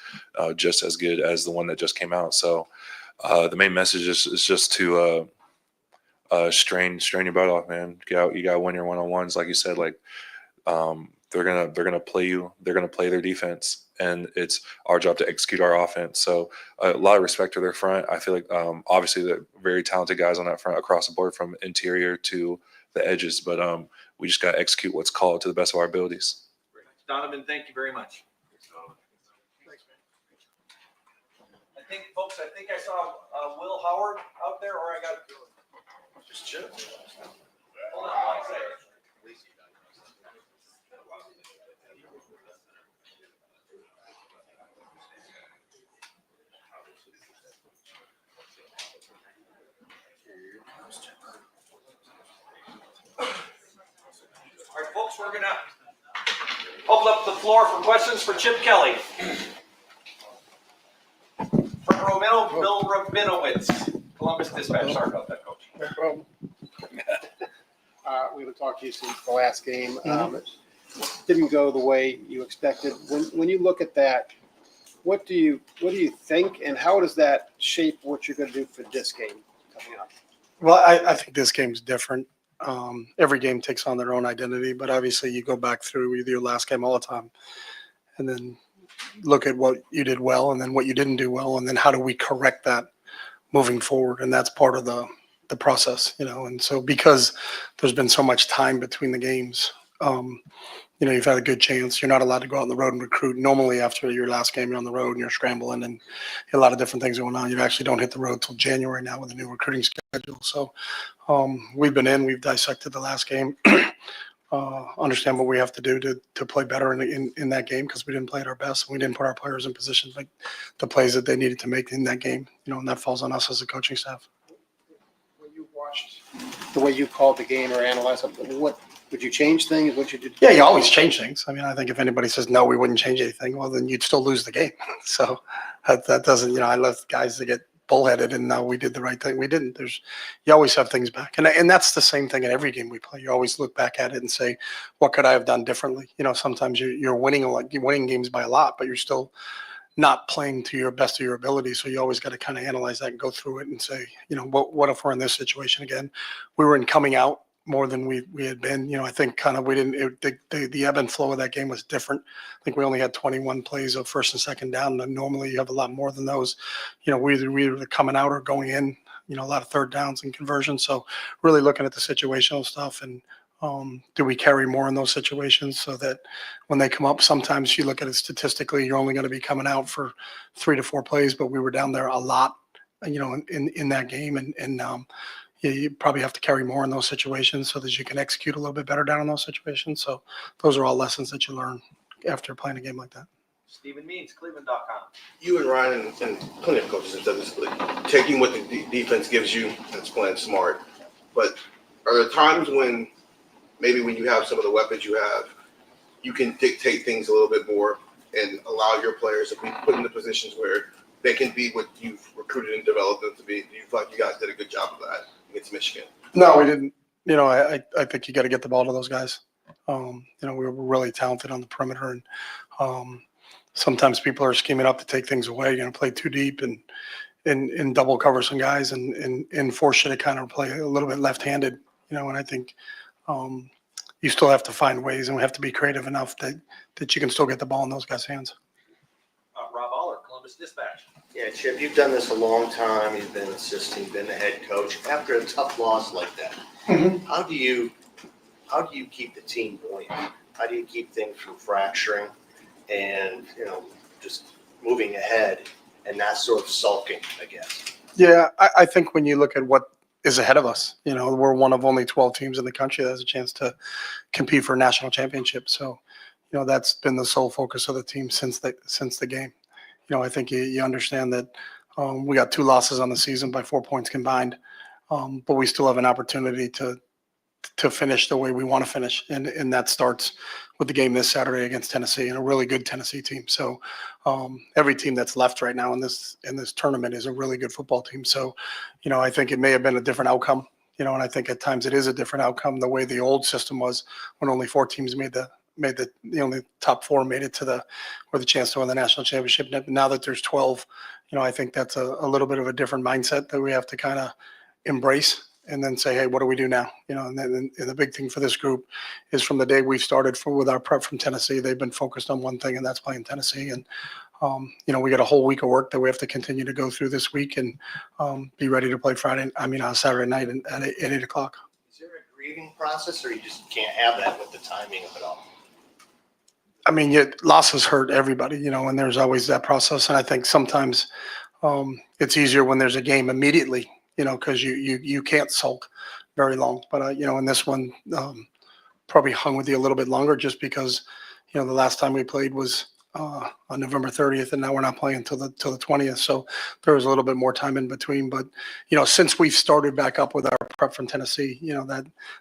just as good as the one that just came out. So the main message is just to strain your butt off, man. Get out. You got to win your one-on-ones, like you said. Like, they're gonna play you. They're gonna play their defense, and it's our job to execute our offense. So a lot of respect to their front. I feel like obviously they're very talented guys on that front across the board, from interior to the edges. But we just got to execute what's called to the best of our abilities. Donovan, thank you very much. Thanks, man. I think I saw Will Howard out there, or I got just chill. Hold on one second. All right, folks, we're going to open up the floor for questions for Chip Kelly. From Bill Rabinowitz, Columbus Dispatch. Sorry about that, Coach. No problem. We haven't talked to you since the last game. It didn't go the way you expected. When you look at that, what do you think, and how does that shape what you're going to do for this game coming up? Well, I think this game's different. Every game takes on their own identity, but obviously you go back through your last game all the time and then look at what you did well and then what you didn't do well, and then how do we correct that moving forward. And that's part of the process, and so because there's been so much time between the games, you've had a good chance. You're not allowed to go out on the road and recruit. Normally after your last game, you're on the road and you're scrambling and a lot of different things going on. You actually don't hit the road till January now with the new recruiting schedule. So we've we've dissected the last game, understand what we have to do to play better in that game, because we didn't play at our best. We didn't put our players in position to make the plays that they needed to make in that game, and that falls on us as a coaching staff. When you watched the way you called the game or analyzed something, what Would you change things? What you did? Yeah, you always change things. I mean, I think if anybody says no, we wouldn't change anything, well, then you'd still lose the game. So that doesn't, I love guys that get bullheaded and now we did the right thing. We didn't. You always have things back, and that's the same thing in every game we play. You always look back at it and say, what could I have done differently? Sometimes you're winning you're winning games by a lot, but you're still not playing to your best of your ability. So you always got to kind of analyze that and go through it and say, what if we're in this situation again? We were in coming out more than we had been. I think kind of we didn't, the ebb and flow of that game was different. I think we only had 21 plays of first and second down, and normally you have a lot more than those. We were coming out or going in, a lot of third downs and conversions. So really looking at the situational stuff and do we carry more in those situations so that when they come up, sometimes you look at it statistically, you're only going to be coming out for 3 to 4 plays, but we were down there a lot, in that game. And you probably have to carry more in those situations so that you can execute a little bit better down in those situations. So those are all lessons that you learn after playing a game like that. Stephen Means, Cleveland.com. You and Ryan and plenty of coaches have done this, taking what the defense gives you, that's playing smart. But are there times when maybe when you have some of the weapons you have, you can dictate things a little bit more and allow your players to be put in the positions where they can be what you've recruited and developed them to be? Do you feel like you guys did a good job of that against Michigan? No, we didn't. I think you got to get the ball to those guys. We were really talented on the perimeter, and sometimes people are scheming up to take things away. Play too deep and double cover some guys and force you to kind of play a little bit left-handed. And I think you still have to find ways, and we have to be creative enough that you can still get the ball in those guys' hands. Rob Aller, Columbus Dispatch. Yeah, Chip, you've done this a long time. You've been assistant, you've been the head coach. After a tough loss like that, how do you keep the team buoyant? How do you keep things from fracturing and, just moving ahead and not sort of sulking, I guess? Yeah, I think when you look at what is ahead of us, we're one of only 12 teams in the country that has a chance to compete for a national championship. So, that's been the sole focus of the team since the game. I think you understand that we got 2 losses on the season by 4 points combined, but we still have an opportunity to finish the way we want to finish, and that starts with the game this Saturday against Tennessee, and a really good Tennessee team. So every team that's left right now in this tournament is a really good football team. So I think it may have been a different outcome, and I think at times it is a different outcome the way the old system was when only 4 teams made the only top 4 made it to the chance to win the national championship. Now that there's 12, I think that's a little bit of a different mindset that we have to kind of embrace and then say, hey, what do we do now? And the big thing for this group is from the day we've started with our prep from Tennessee, they've been focused on one thing, and that's playing Tennessee. And, we got a whole week of work that we have to continue to go through this week and be ready to play Saturday night at 8 o'clock. Is there a grieving process, or you just can't have that with the timing of it all? Losses hurt everybody, and there's always that process. And I think sometimes it's easier when there's a game immediately, because you can't sulk very long. But, in this one, probably hung with you a little bit longer just because, the last time we played was on November 30th, and now we're not playing until the 20th. So there was a little bit more time in between. But, since we've started back up with our prep from Tennessee,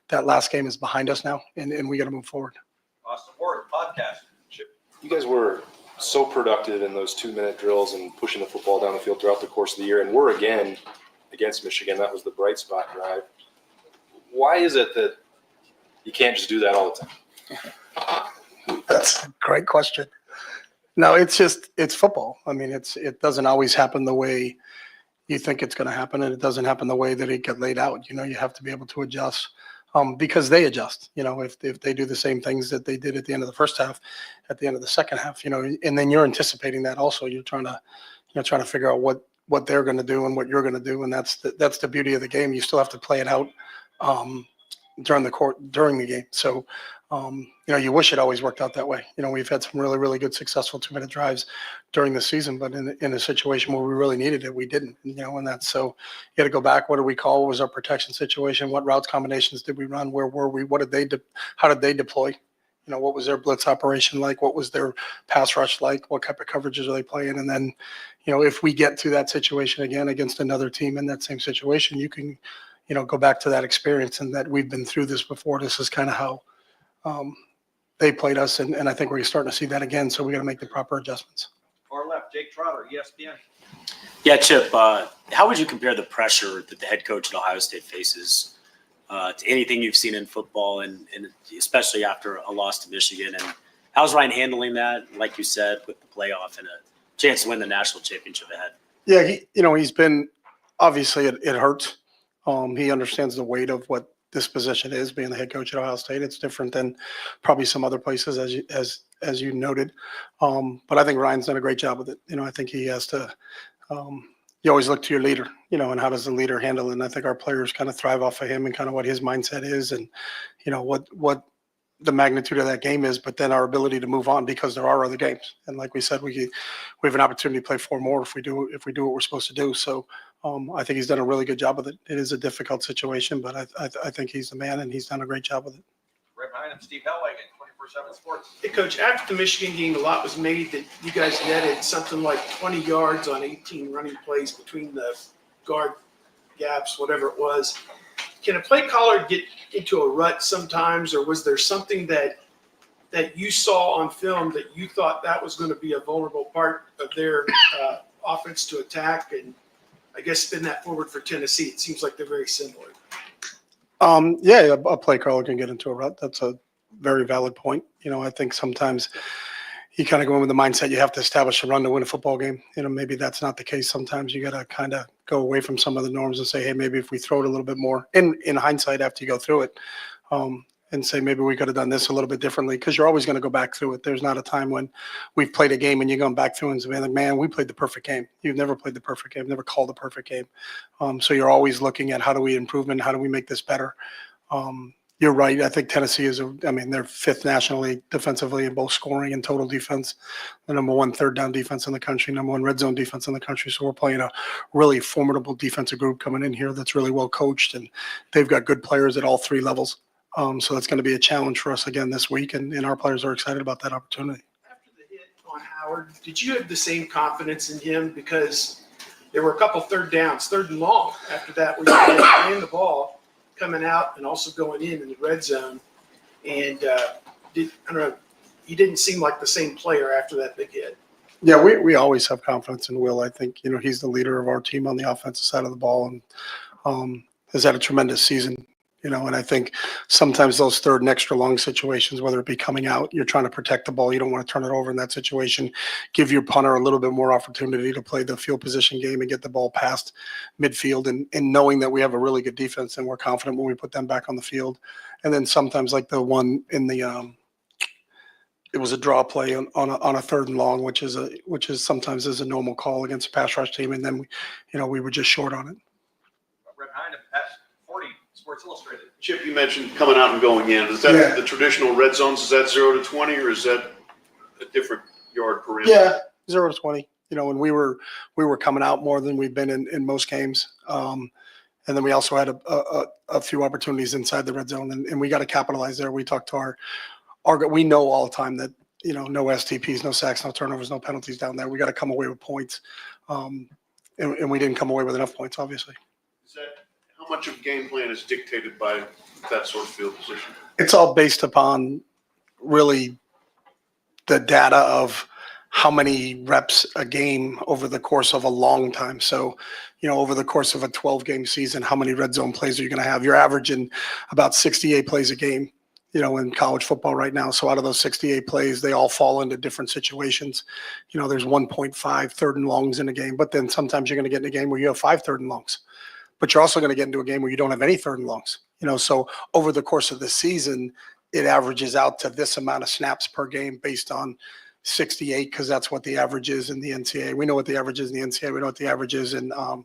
that last game is behind us now, and we got to move forward. Austin Ward, podcast. You guys were so productive in those 2-minute drills and pushing the football down the field throughout the course of the year, and we're again against Michigan. That was the bright spot drive. Why is it that you can't just do that all the time? That's a great question. No, it's football. It doesn't always happen the way you think it's going to happen, and it doesn't happen the way that it got laid out. You have to be able to adjust. Because they adjust, if they do the same things that they did at the end of the first half, at the end of the second half, and then you're anticipating that also. You're trying to figure out what they're going to do and what you're going to do, and that's the beauty of the game. You still have to play it out during the game. So, you wish it always worked out that way. We've had some really, really good successful 2-minute drives during the season, but in a situation where we really needed it, we didn't. And that's so you got to go back. What did we call? What was our protection situation? What routes combinations did we run? Where were we? How did they deploy? What was their blitz operation like? What was their pass rush like? What type of coverages are they playing? And then, if we get to that situation again against another team in that same situation, you can, go back to that experience and that we've been through this before. This is kind of how they played us, and I think we're starting to see that again. So we got to make the proper adjustments. Far left, Jake Trotter, ESPN. Yeah, Chip, how would you compare the pressure that the head coach at Ohio State faces to anything you've seen in football, and especially after a loss to Michigan? And how's Ryan handling that, like you said, with the playoff and a chance to win the national championship ahead? Yeah, he's been obviously it hurts. He understands the weight of what this position is, being the head coach at Ohio State. It's different than probably some other places, as you noted. But I think Ryan's done a great job with it. I think he has to. You always look to your leader, and how does the leader handle it? And I think our players kind of thrive off of him and kind of what his mindset is, and what the magnitude of that game is, but then our ability to move on, because there are other games. And like we said, we have an opportunity to play 4 more if we do what we're supposed to do. So I think he's done a really good job with it. It is a difficult situation, but I think he's the man, and he's done a great job with it. Right behind him, Steve Hellwagon, 24/7 Sports. Hey, Coach, after the Michigan game, a lot was made that you guys netted something like 20 yards on 18 running plays between the guard gaps, whatever it was. Can a play caller get into a rut sometimes, or was there something that you saw on film that you thought that was going to be a vulnerable part of their offense to attack? And I guess spin that forward for Tennessee. It seems like they're very similar. Yeah, a play caller can get into a rut. That's a very valid point. I think sometimes you kind of go in with the mindset you have to establish a run to win a football game. Maybe that's not the case. Sometimes you got to kind of go away from some of the norms and say, hey, maybe if we throw it a little bit more in hindsight after you go through it, and say maybe we could have done this a little bit differently, because you're always going to go back through it. There's not a time when we've played a game and you're going back through and say, man, we played the perfect game. You've never played the perfect game, never called the perfect game. So you're always looking at how do we improve and how do we make this better. You're right. I think Tennessee they're 5th nationally defensively in both scoring and total defense. The number 1 third down defense in the country, number 1 red zone defense in the country. So we're playing a really formidable defensive group coming in here that's really well coached, and they've got good players at all 3 levels. So that's going to be a challenge for us again this week, and our players are excited about that opportunity. After the hit on Howard, did you have the same confidence in him? Because there were a couple 3rd downs, 3rd and long after that, where you guys ran the ball coming out and also going in the red zone. And he didn't seem like the same player after that big hit. Yeah, we always have confidence in Will. I think, he's the leader of our team on the offensive side of the ball, and has had a tremendous season. And I think sometimes those 3rd and extra long situations, whether it be coming out, you're trying to protect the ball. You don't want to turn it over in that situation. Give your punter a little bit more opportunity to play the field position game and get the ball past midfield, and knowing that we have a really good defense and we're confident when we put them back on the field. And then sometimes like the one in the it was a draw play on a 3rd and long, which is sometimes is a normal call against a pass rush team. And then we were just short on it. Right behind him, Pat 40, Sports Illustrated. Chip, you mentioned coming out and going in. Is that the traditional red zones? Is that 0 to 20, or is that a different yard perimeter? Yeah, 0 to 20. When we were coming out more than we've been in most games. And then we also had a few opportunities inside the red zone, and we got to capitalize there. We talked to our we know all the time that no STPs, no sacks, no turnovers, no penalties down there. We got to come away with points, and we didn't come away with enough points, obviously. Is that how much of game plan is dictated by that sort of field position? It's all based upon really the data of how many reps a game over the course of a long time. So, over the course of a 12-game season, how many red zone plays are you going to have? You're averaging about 68 plays a game, in college football right now. So out of those 68 plays, they all fall into different situations. There's 1.5 3rd and longs in a game, but then sometimes you're going to get in a game where you have 5 3rd and longs. But you're also going to get into a game where you don't have any 3rd and longs. So over the course of the season, it averages out to this amount of snaps per game based on 68, because that's what the average is in the NCAA. We know what the average is in the NCAA. We know what the average is in the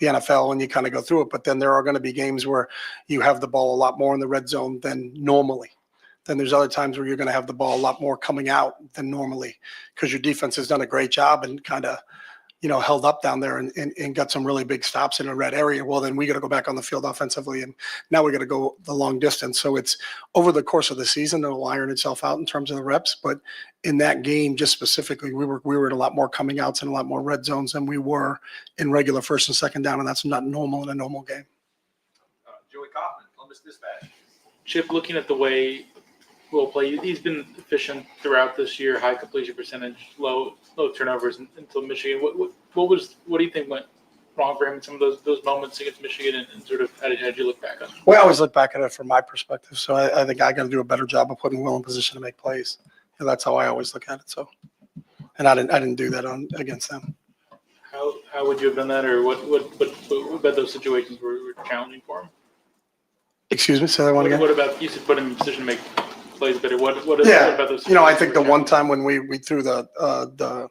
NFL, and you kind of go through it. But then there are going to be games where you have the ball a lot more in the red zone than normally. Then there's other times where you're going to have the ball a lot more coming out than normally, because your defense has done a great job and kind of, held up down there and got some really big stops in a red area. Well, then we got to go back on the field offensively, and now we got to go the long distance. So it's over the course of the season, it'll iron itself out in terms of the reps. But in that game, just specifically, we were at a lot more coming outs and a lot more red zones than we were in regular 1st and 2nd down, and that's not normal in a normal game. Joey Kaufman, Columbus Dispatch. Chip, looking at the way will play. He's been efficient throughout this year, high completion percentage, low turnovers until Michigan. What do you think went wrong for him in some of those moments against Michigan, and sort of how did you look back on it? We always look back at it from my perspective. So I think I got to do a better job of putting Will in position to make plays. And that's how I always look at it. So, and I didn't do that against them. How would you have done that, or what about those situations were challenging for him? Excuse me, say that one again. What about, you said put him in position to make plays better? What about those? I think the one time when we threw the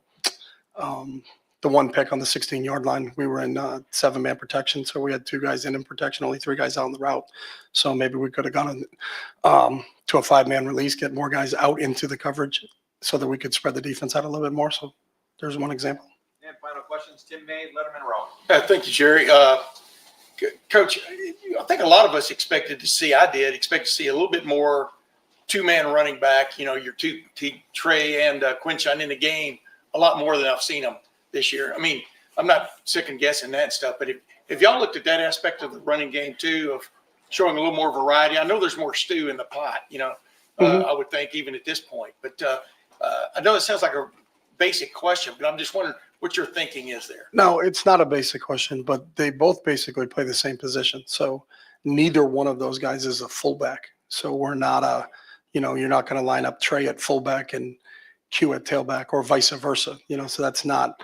one pick on the 16-yard line, we were in 7-man protection, so we had 2 guys in protection, only 3 guys out on the route. So maybe we could have gone to a 5-man release, get more guys out into the coverage, so that we could spread the defense out a little bit more. So there's one example. And final questions, Tim May, Letterman Row. Thank you, Jerry. Coach, I think a lot of us expected to see a little bit more 2-man running back. Your two Trey and Quinshon in the game a lot more than I've seen them this year. I mean, I'm not second guessing that stuff, but if y'all looked at that aspect of the running game too, of showing a little more variety, I know there's more stew in the pot. I would think even at this point, but I know it sounds like a basic question, but I'm just wondering what your thinking is there. No, it's not a basic question, but they both basically play the same position. So neither one of those guys is a fullback. So we're not you're not going to line up Trey at fullback and Q at tailback or vice versa. So that's not,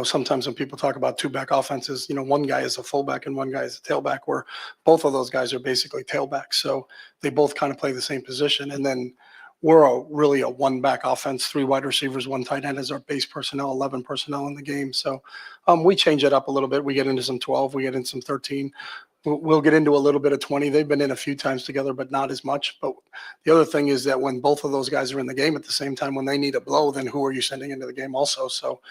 sometimes when people talk about 2-back offenses, one guy is a fullback and one guy is a tailback, where both of those guys are basically tailbacks. So they both kind of play the same position. And then we're really a 1-back offense, 3 wide receivers, 1 tight end as our base personnel, 11 personnel in the game. So we change it up a little bit. We get into some 12, we get into some 13. We'll get into a little bit of 20. They've been in a few times together, but not as much. But the other thing is that when both of those guys are in the game at the same time, when they need a blow, then who are you sending into the game also? So,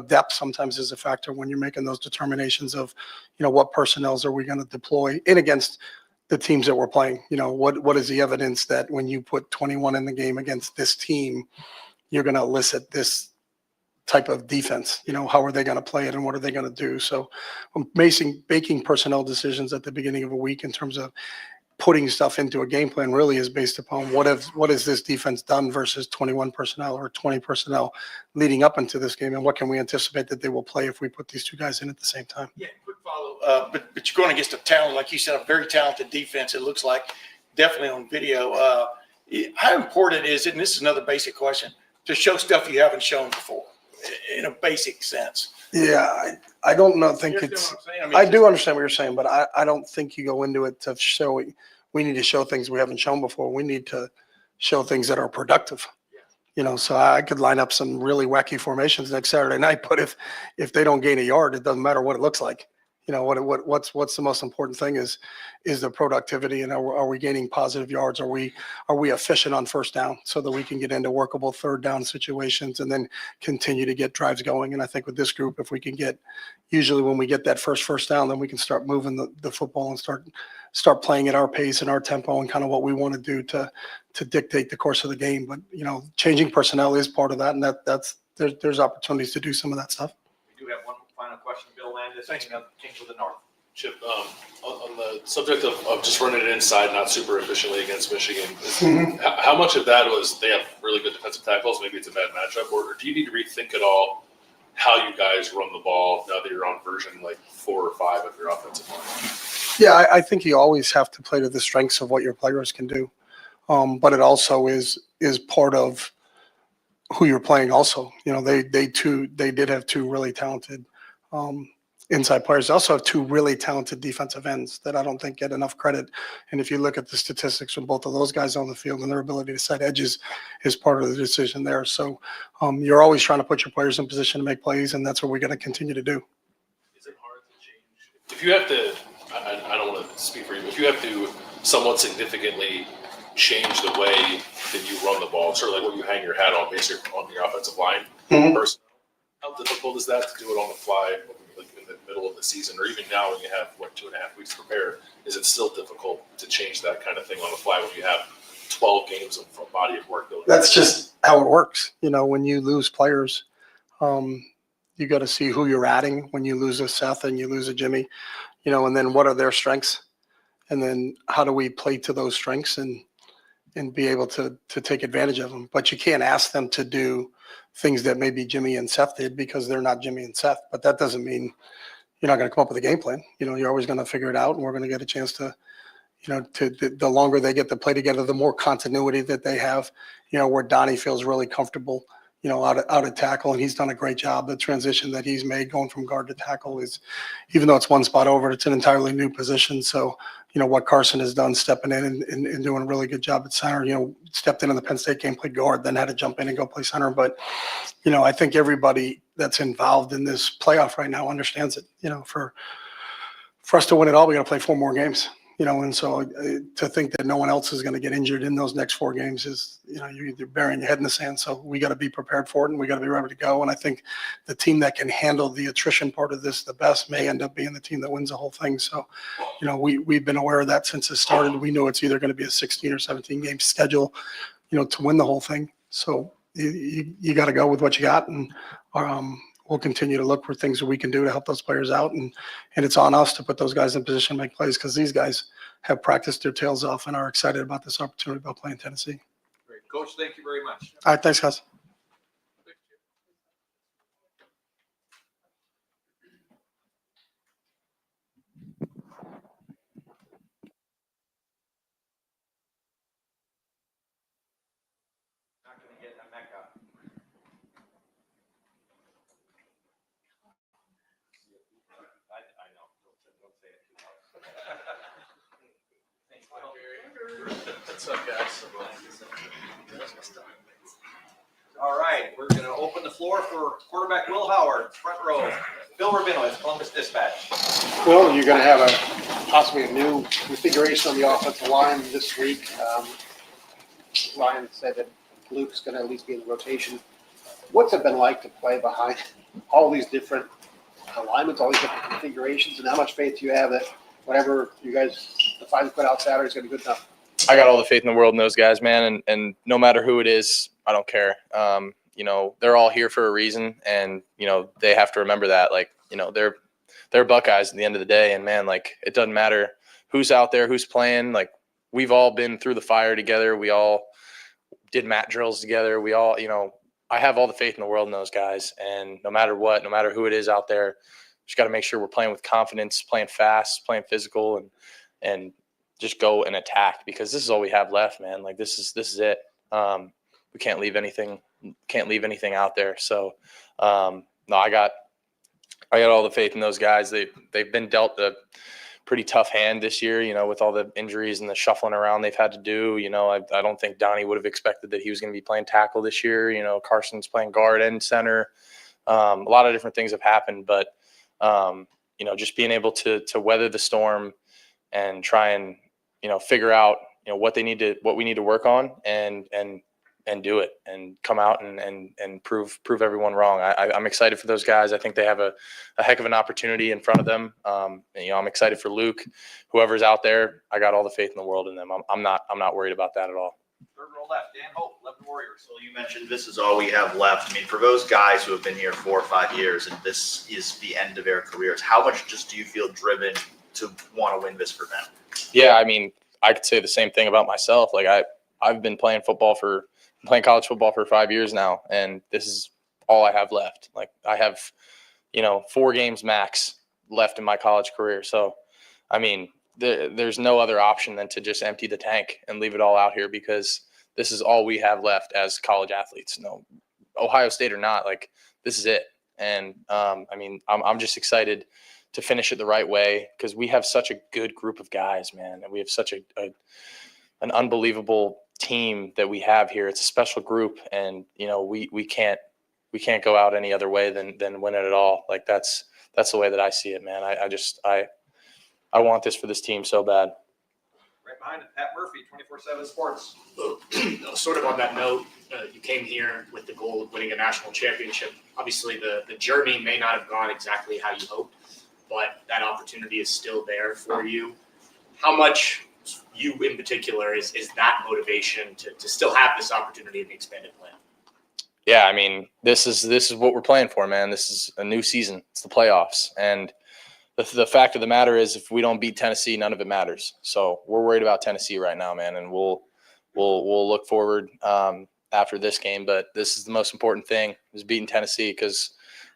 depth sometimes is a factor when you're making those determinations of, what personnels are we going to deploy in against the teams that we're playing. What is the evidence that when you put 21 in the game against this team, you're going to elicit this type of defense? How are they going to play it and what are they going to do? So I'm making personnel decisions at the beginning of a week in terms of putting stuff into a game plan really is based upon what has this defense done versus 21 personnel or 20 personnel leading up into this game, and what can we anticipate that they will play if we put these 2 guys in at the same time. Yeah, quick follow. But you're going against a talent, like you said, a very talented defense. It looks like, definitely on video. How important is it, and this is another basic question, to show stuff you haven't shown before in a basic sense? Yeah, I don't know. Think You understand it's. what I'm saying? I mean, I do understand what you're saying, but I don't think you go into it to show. We need to show things we haven't shown before. We need to show things that are productive. So I could line up some really wacky formations next Saturday night, but if they don't gain a yard, it doesn't matter what it looks like. What's the most important thing is the productivity, and are we gaining positive yards? Are we efficient on first down so that we can get into workable 3rd down situations and then continue to get drives going? And I think with this group, if we can usually when we get that first down, then we can start moving the football and start playing at our pace and our tempo and kind of what we want to do to dictate the course of the game. But changing personnel is part of that, and there's opportunities to do some of that stuff. We do have one final question, Bill Landis, Kings of the North. Chip, on the subject of just running it inside, not super efficiently against Michigan, how much of that was they have really good defensive tackles, maybe it's a bad matchup, or do you need to rethink at all how you guys run the ball now that you're on version like 4 or 5 of your offensive line? Yeah, I think you always have to play to the strengths of what your players can do, but it also is part of who you're playing. Also, they did have 2 really talented inside players. They also have 2 really talented defensive ends that I don't think get enough credit. And if you look at the statistics from both of those guys on the field and their ability to set edges is part of the decision there. So you're always trying to put your players in position to make plays, and that's what we're going to continue to do. Is it hard to change? If you have to, I don't want to speak for you, but if you have to somewhat significantly change the way that you run the ball, sort of like what you hang your hat on basically on your offensive line, how difficult is that to do it on the fly? Like in the middle of the season, or even now when you have 2.5 weeks to prepare, is it still difficult to change that kind of thing on the fly when you have 12 games of a body of work going? That's just how it works. When you lose players, you got to see who you're adding. When you lose a Seth and you lose a Jimmy, and then what are their strengths, and then how do we play to those strengths? And and be able to take advantage of them. But you can't ask them to do things that maybe Jimmy and Seth did because they're not Jimmy and Seth. But that doesn't mean you're not going to come up with a game plan. You're always going to figure it out, and we're going to get a chance to, the longer they get to play together, the more continuity that they have, where Donnie feels really comfortable, out of tackle, and he's done a great job. The transition that he's made going from guard to tackle is, even though it's one spot over, it's an entirely new position. So, what Carson has done stepping in and doing a really good job at center, stepped in the Penn State game, played guard, then had to jump in and go play center. But, I think everybody that's involved in this playoff right now understands it. For us to win it all, we got to play 4 more games. And so to think that no one else is going to get injured in those next 4 games is, you're burying your head in the sand. So we got to be prepared for it, and we got to be ready to go. And I think the team that can handle the attrition part of this the best may end up being the team that wins the whole thing. So, we've been aware of that since it started. We knew it's either going to be a 16 or 17 game schedule, to win the whole thing. So you got to go with what you got, and we'll continue to look for things that we can do to help those players out. And it's on us to put those guys in position to make plays, because these guys have practiced their tails off and are excited about this opportunity about playing Tennessee. Great. Coach, thank you very much. All right, thanks, guys. Not going to get a Mecca. I know. Don't say it too loud. Thanks, Will. What's up, guys? All right, we're going to open the floor for quarterback Will Howard, front row. Bill Rabinowitz, Columbus Dispatch. Well, you're going to have possibly a new configuration on the offensive line this week. Ryan said that Luke's going to at least be in the rotation. What's it been like to play behind all these different alignments, all these different configurations, and how much faith do you have that whatever you guys decide to put out Saturday is going to be good enough? I got all the faith in the world in those guys, man, and no matter who it is, I don't care. They're all here for a reason, and they have to remember that. They're Buckeyes at the end of the day, and man, it doesn't matter who's out there, who's playing. We've all been through the fire together. We all did mat drills together. We all, I have all the faith in the world in those guys, and no matter what, no matter who it is out there, just got to make sure we're playing with confidence, playing fast, playing physical, and just go and attack, because this is all we have left, man. This is it. We can't leave anything out there. So, no, I got all the faith in those guys. They've been dealt a pretty tough hand this year, with all the injuries and the shuffling around they've had to do. I don't think Donnie would have expected that he was going to be playing tackle this year. Carson's playing guard and center. A lot of different things have happened, but just being able to weather the storm and try and figure out what we need to work on and do it and come out and prove everyone wrong. I'm excited for those guys. I think they have a heck of an opportunity in front of them. I'm excited for Luke, whoever's out there. I got all the faith in the world in them. I'm not worried about that at all. Third row left, Dan Hope, 11 Warriors. So you mentioned this is all we have left. I mean, for those guys who have been here 4 or 5 years and this is the end of their careers, how much just do you feel driven to want to win this for them? Yeah, I mean, I could say the same thing about myself. I've been playing college football for 5 years now, and this is all I have left. I have, 4 games max left in my college career. So, I mean, there's no other option than to just empty the tank and leave it all out here, because this is all we have left as college athletes. No, Ohio State or not, this is it. And I mean, I'm just excited to finish it the right way, because we have such a good group of guys, man, and we have such an unbelievable team that we have here. It's a special group, and we can't go out any other way than win it at all. That's the way that I see it, man. I want this for this team so bad. Right behind it, Pat Murphy, 24/7 Sports. Sort of on that note, you came here with the goal of winning a national championship. Obviously, the journey may not have gone exactly how you hoped, but that opportunity is still there for you. How much, you in particular, is that motivation to still have this opportunity in the expanded plan? Yeah, I mean, this is what we're playing for, man. This is a new season. It's the playoffs, and the fact of the matter is, if we don't beat Tennessee, none of it matters. So we're worried about Tennessee right now, man, and we'll we'll look forward after this game. But this is the most important thing, is beating Tennessee, because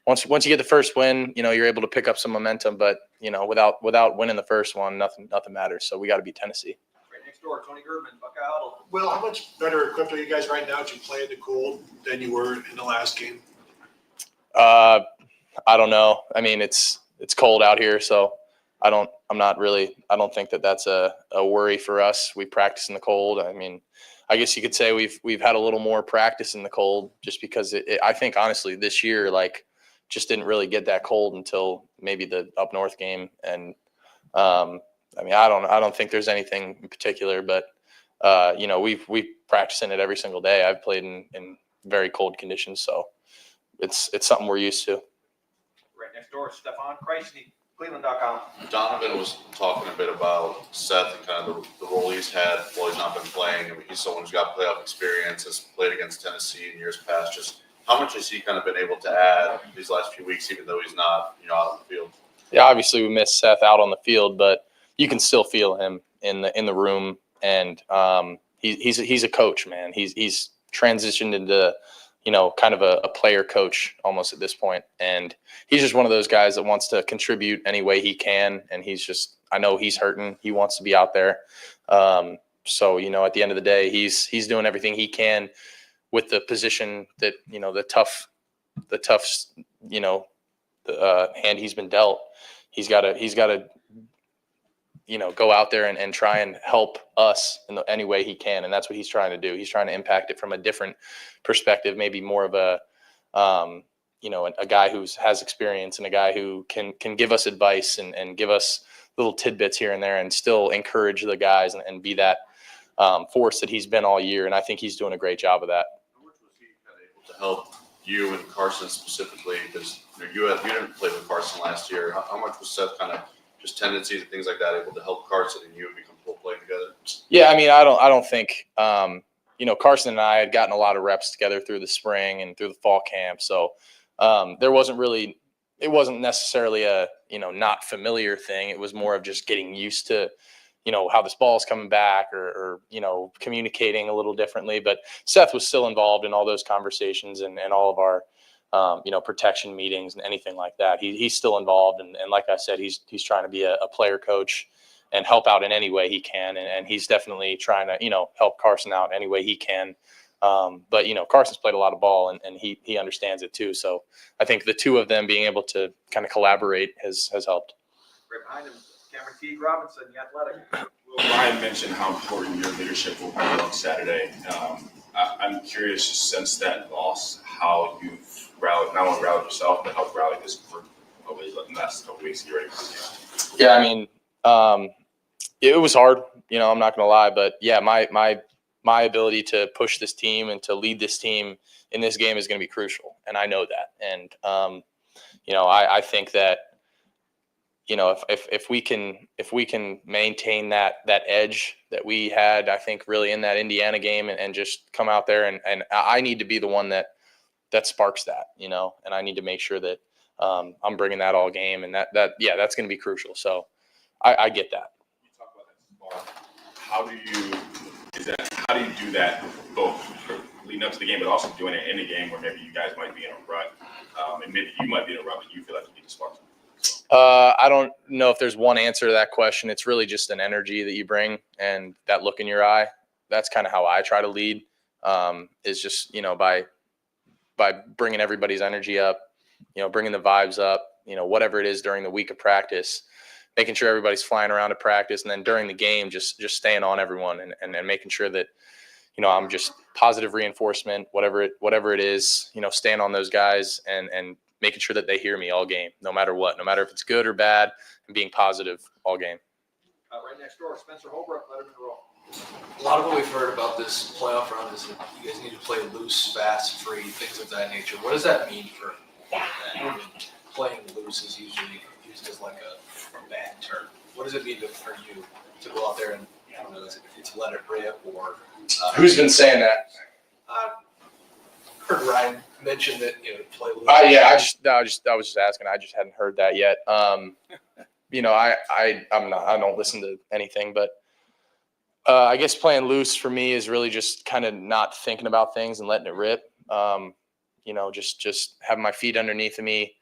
once you get the first win, you're able to pick up some momentum. But without winning the first one, nothing matters. So we got to beat Tennessee. Right next door, Tony Girdman, Buckeye Huddle. Will, how much better equipped are you guys right now to play in the cold than you were in the last game? I don't know. I mean, it's cold out here, so I don't think that that's a worry for us. We practice in the cold. I mean, I guess you could say we've had a little more practice in the cold, just because I think honestly this year, like, just didn't really get that cold until maybe the up north game. And I mean, I don't think there's anything in particular, but we practice in it every single day. I've played in very cold conditions, so it's something we're used to. Right next door, Stefan Kreisny, Cleveland.com. Donovan was talking a bit about Seth and kind of the role he's had while he's not been playing. I mean, he's someone who's got playoff experience, has played against Tennessee in years past. Just how much has he kind of been able to add these last few weeks, even though he's not, out on the field? Yeah, obviously we miss Seth out on the field, but you can still feel him in the room, and he's a coach, man. He's transitioned into kind of a player coach almost at this point, and he's just one of those guys that wants to contribute any way he can, and I know he's hurting. He wants to be out there. So at the end of the day, he's doing everything he can with the position that the tough hand he's been dealt. He's got to go out there and try and help us in any way he can. And that's what he's trying to do. He's trying to impact it from a different perspective, maybe more of a guy who has experience, and a guy who can give us advice and give us little tidbits here and there, and still encourage the guys and be that force that he's been all year. And I think he's doing a great job of that. How much was he kind of able to help you and Carson specifically? Because you didn't play with Carson last year. How much was Seth kind of just tendencies and things like that able to help Carson and you become full play together? Yeah, I mean, I don't think Carson and I had gotten a lot of reps together through the spring and through the fall camp, so it wasn't necessarily a not familiar thing. It was more of just getting used to how this ball's coming back, or communicating a little differently. But Seth was still involved in all those conversations and all of our protection meetings and anything like that. He's still involved. And like I said, he's trying to be a player coach and help out in any way he can. And he's definitely trying to, help Carson out any way he can. But Carson's played a lot of ball, and he understands it too. So I think the two of them being able to kind of collaborate has helped. Right behind him, Cameron Teague Robinson, the Athletic. Ryan mentioned how important your leadership will be on Saturday. I'm curious, since that loss, how you've rallied, not only rallied yourself, but helped rally this group over the last couple weeks to get ready for the game. Yeah, I mean, it was hard. I'm not going to lie, but yeah, my ability to push this team and to lead this team in this game is going to be crucial, and I know that. And I think that if we can maintain that edge that we had, I think really in that Indiana game, and just come out there, and I need to be the one that sparks that, and I need to make sure that I'm bringing that all game, and that's going to be crucial. So I get that. You talk about that spark. How do you do that both leading up to the game, but also doing it in the game where maybe you guys might be in a rut, and maybe you might be in a rut, but you feel like you need to spark something? I don't know if there's one answer to that question. It's really just an energy that you bring and that look in your eye. That's kind of how I try to lead, is just, by bringing everybody's energy up, bringing the vibes up, whatever it is during the week of practice, making sure everybody's flying around to practice. And then during the game, just staying on everyone and making sure that, I'm just positive reinforcement, whatever it is, staying on those guys and making sure that they hear me all game, no matter what, no matter if it's good or bad, and being positive all game. Right next door, Spencer Holbrook, Letterman Roll. A lot of what we've heard about this playoff run is that you guys need to play loose, fast, free, things of that nature. What does that mean for that? I mean, playing loose is usually used as like a bad term. What does it mean for you to go out there and, I don't know, it's let it rip, or Who's been saying that? Heard Ryan mention that play loose. Yeah, I was just asking. I just hadn't heard that yet. I don't listen to anything, but I guess playing loose for me is really just kind of not thinking about things and letting it rip. Just having my feet underneath of me,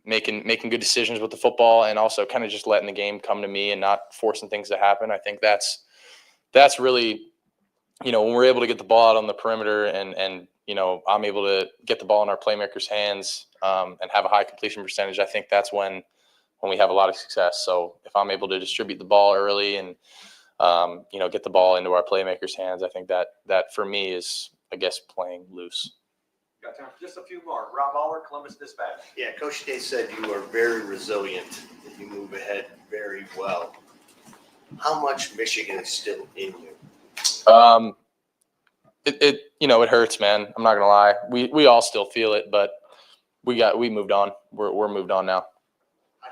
making good decisions with the football, and also kind of just letting the game come to me and not forcing things to happen. I think that's really, when we're able to get the ball out on the perimeter and I'm able to get the ball in our playmakers' hands and have a high completion percentage. I think that's when we have a lot of success. So if I'm able to distribute the ball early and get the ball into our playmakers' hands, I think that for me is, I guess, playing loose. Got time for just a few more. Rob Aller, Columbus Dispatch. Yeah, Coach Day said you are very resilient, that you move ahead very well. How much Michigan is still in you? It hurts, man. I'm not gonna lie. We all still feel it, but we moved on. We're moved on now. How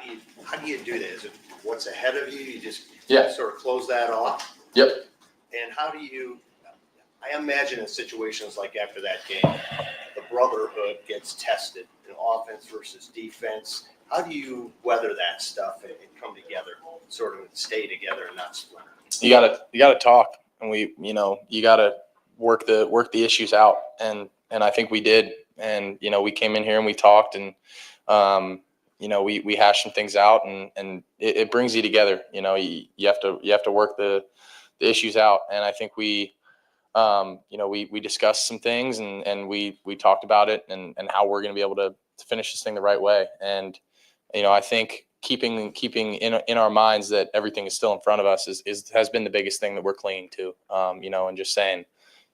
do you do that? Is it what's ahead of you? You just Yeah. sort of close that off? Yep. And how do you, I imagine in situations like after that game, the brotherhood gets tested, offense versus defense. How do you weather that stuff and come together, sort of stay together and not splinter? You gotta talk, and you gotta work the issues out, and I think we did, and we came in here and we talked, and we hashed some things out, and it brings you together. You have to work the issues out, and I think we discussed some things, and we talked about it, and how we're going to be able to finish this thing the right way. And I think keeping in our minds that everything is still in front of us has been the biggest thing that we're clinging to. And just saying,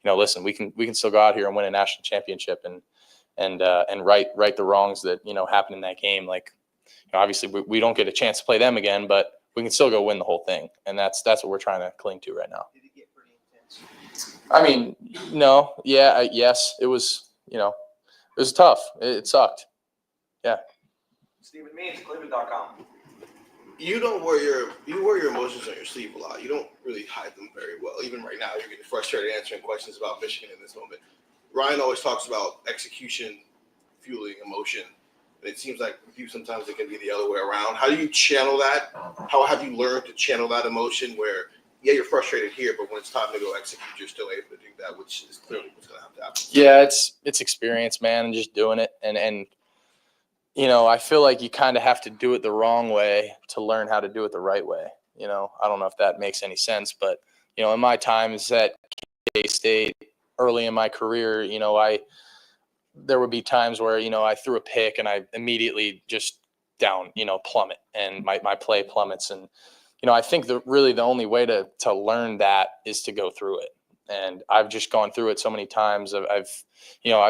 listen, we can still go out here and win a national championship, and right the wrongs that happened in that game. Like, obviously we don't get a chance to play them again, but we can still go win the whole thing, and that's what we're trying to cling to right now. Did it get pretty intense? I mean, no, yeah, yes, it was. It was tough. It sucked. Yeah. Stephen Means, Cleveland.com. You wear your emotions on your sleeve a lot. You don't really hide them very well. Even right now, you're getting frustrated answering questions about Michigan in this moment. Ryan always talks about execution fueling emotion. And it seems like with you sometimes it can be the other way around. How do you channel that? How have you learned to channel that emotion where, yeah, you're frustrated here, but when it's time to go execute, you're still able to do that, which is clearly what's going to have to happen. Yeah, it's experience, man, and just doing it. And I feel like you kind of have to do it the wrong way to learn how to do it the right way. I don't know if that makes any sense, but, in my times at K-State early in my career, there would be times where, I threw a pick and I immediately just down, plummet, and my play plummets. And, I think really the only way to learn that is to go through it. And I've just gone through it so many times. I've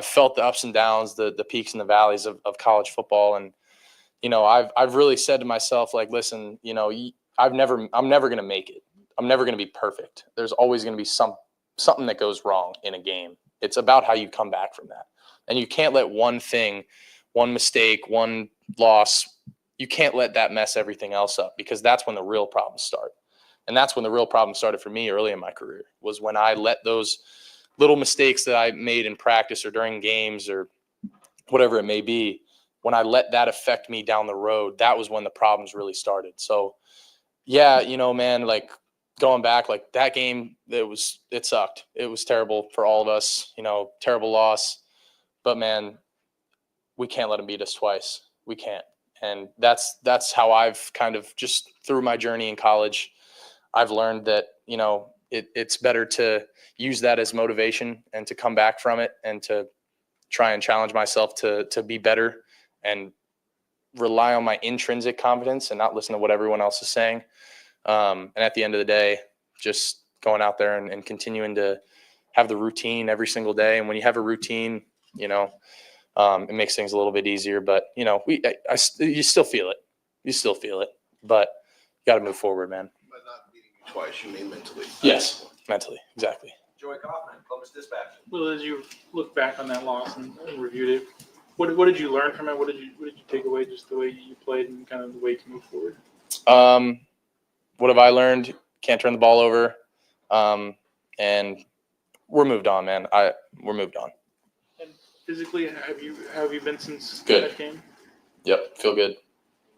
felt the ups and downs, the peaks and the valleys of college football. And, I've really said to myself, like, listen, I'm never going to make it. I'm never going to be perfect. There's always going to be something that goes wrong in a game. It's about how you come back from that. And you can't let one thing, one mistake, one loss, you can't let that mess everything else up, because that's when the real problems start. And that's when the real problem started for me early in my career, was when I let those little mistakes that I made in practice or during games or whatever it may be, when I let that affect me down the road, that was when the problems really started. So, yeah, man, like, going back, like, that game, it sucked. It was terrible for all of us, terrible loss. But, man, we can't let them beat us twice. We can't. And that's how I've kind of, just through my journey in college, I've learned that, it's better to use that as motivation and to come back from it and to try and challenge myself to be better and rely on my intrinsic confidence and not listen to what everyone else is saying. And at the end of the day, just going out there and continuing to have the routine every single day. And when you have a routine, it makes things a little bit easier. But, you still feel it. You still feel it. But you got to move forward, man. By not beating you twice, you mean mentally. Yes, mentally. Exactly. Joey Kaufman, Columbus Dispatch. Well, as you look back on that loss and reviewed it, what did you learn from it? What did you take away, just the way you played and kind of the way to move forward? What have I learned? Can't turn the ball over. And we're moved on, man. We're moved on. And physically, have you been since Good. that game? Yep, feel good.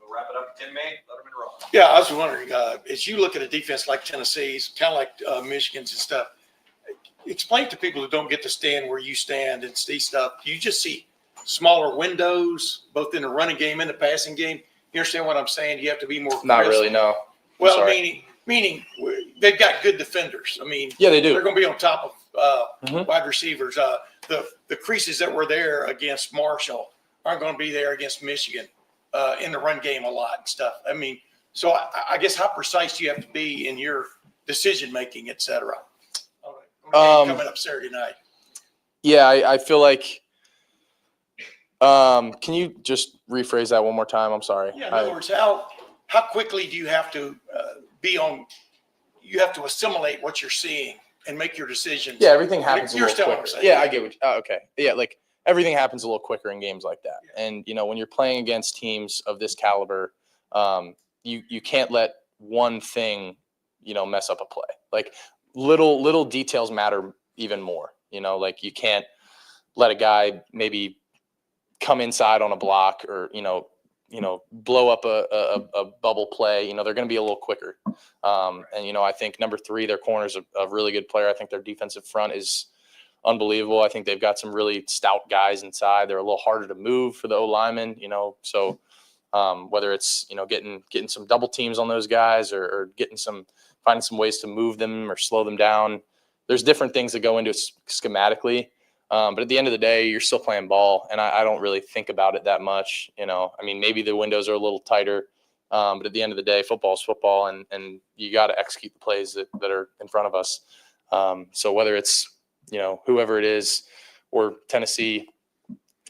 We'll wrap it up. Tim May, Letterman Ross. Yeah, I was wondering, as you look at a defense like Tennessee's, kind of like Michigan's and stuff, explain to people who don't get to stand where you stand and see stuff. Do you just see smaller windows, both in the running game and the passing game? You understand what I'm saying? You have to be more Not crisp. really, no. Well, meaning they've got good defenders. I mean, Yeah, they do. They're going to be on top of wide receivers. The creases that were there against Marshall aren't going to be there against Michigan in the run game a lot and stuff. I mean, so I guess how precise do you have to be in your decision making, et cetera? Coming up Saturday night. Yeah, I feel like. Can you just rephrase that one more time? I'm sorry. Yeah, in other words, how quickly do you have to be on? You have to assimilate what you're seeing and make your decisions. Yeah, everything happens a You're little still what quicker. I'm saying. Yeah, I get what. Okay. Yeah, like everything happens a little quicker in games like that. Yeah. And when you're playing against teams of this caliber, you can't let one thing, mess up a play. Like little details matter even more. Like you can't let a guy maybe come inside on a block or blow up a bubble play. They're going to be a little quicker. And I think number 3, their corner's a really good player. I think their defensive front is unbelievable. I think they've got some really stout guys inside. They're a little harder to move for the O linemen. So whether it's getting some double teams on those guys or finding some ways to move them or slow them down. There's different things that go into it schematically. But at the end of the day, you're still playing ball, and I don't really think about it that much. Maybe the windows are a little tighter, but at the end of the day, football is football, and you got to execute the plays that are in front of us. So whether it's whoever it is or Tennessee,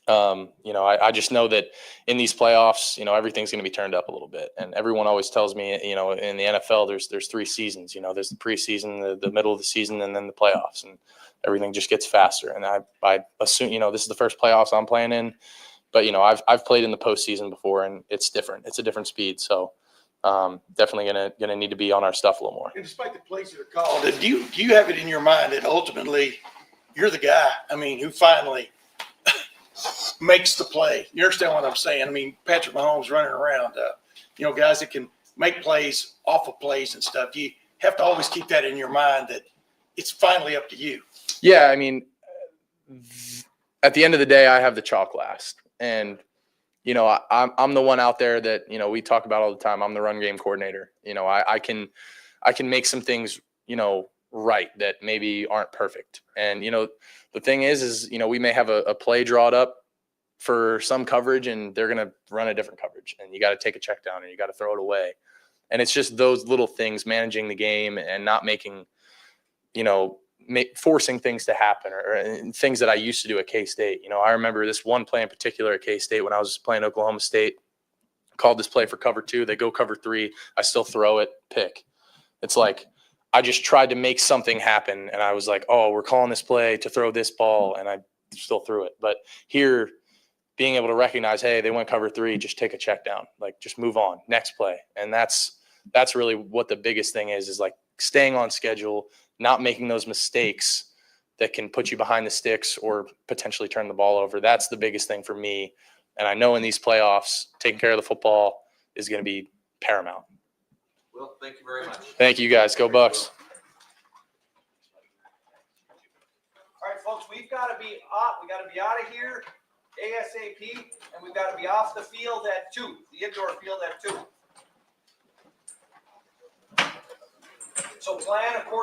I just know that in these playoffs, everything's going to be turned up a little bit. And everyone always tells me, in the NFL, there's 3 seasons. There's the preseason, the middle of the season, and then the playoffs. And everything just gets faster. And I assume, this is the first playoffs I'm playing in. But, I've played in the postseason before, and it's different. It's a different speed. So definitely gonna need to be on our stuff a little more. And despite the plays that are called, do you have it in your mind that ultimately you're the guy, who finally makes the play? You understand what I'm saying? Patrick Mahomes running around, guys that can make plays off of plays and stuff. You have to always keep that in your mind that it's finally up to you. Yeah, at the end of the day, I have the chalk last. And, I'm the one out there that, we talk about all the time. I'm the run game coordinator. I can make some things, right that maybe aren't perfect. And, the thing is, we may have a play drawn up for some coverage and they're going to run a different coverage and you got to take a check down and you got to throw it away. And it's just those little things, managing the game and not making, forcing things to happen or things that I used to do at K-State. I remember this one play in particular at K-State when I was playing Oklahoma State. Called this play for cover 2. They go cover 3. I still throw it, pick. It's like I just tried to make something happen, and I was like, oh, we're calling this play to throw this ball, and I still threw it. But here, being able to recognize, hey, they went cover 3, just take a check down. Like, just move on, next play. And that's really what the biggest thing is like staying on schedule, not making those mistakes that can put you behind the sticks or potentially turn the ball over. That's the biggest thing for me. And I know in these playoffs, taking care of the football is going to be paramount. Well, thank you very much. Thank you, guys. Go Bucks. All right, folks, we've got to be up. We got to be out of here ASAP, and we've got to be off the field at 2, the indoor field at 2. So plan, of course.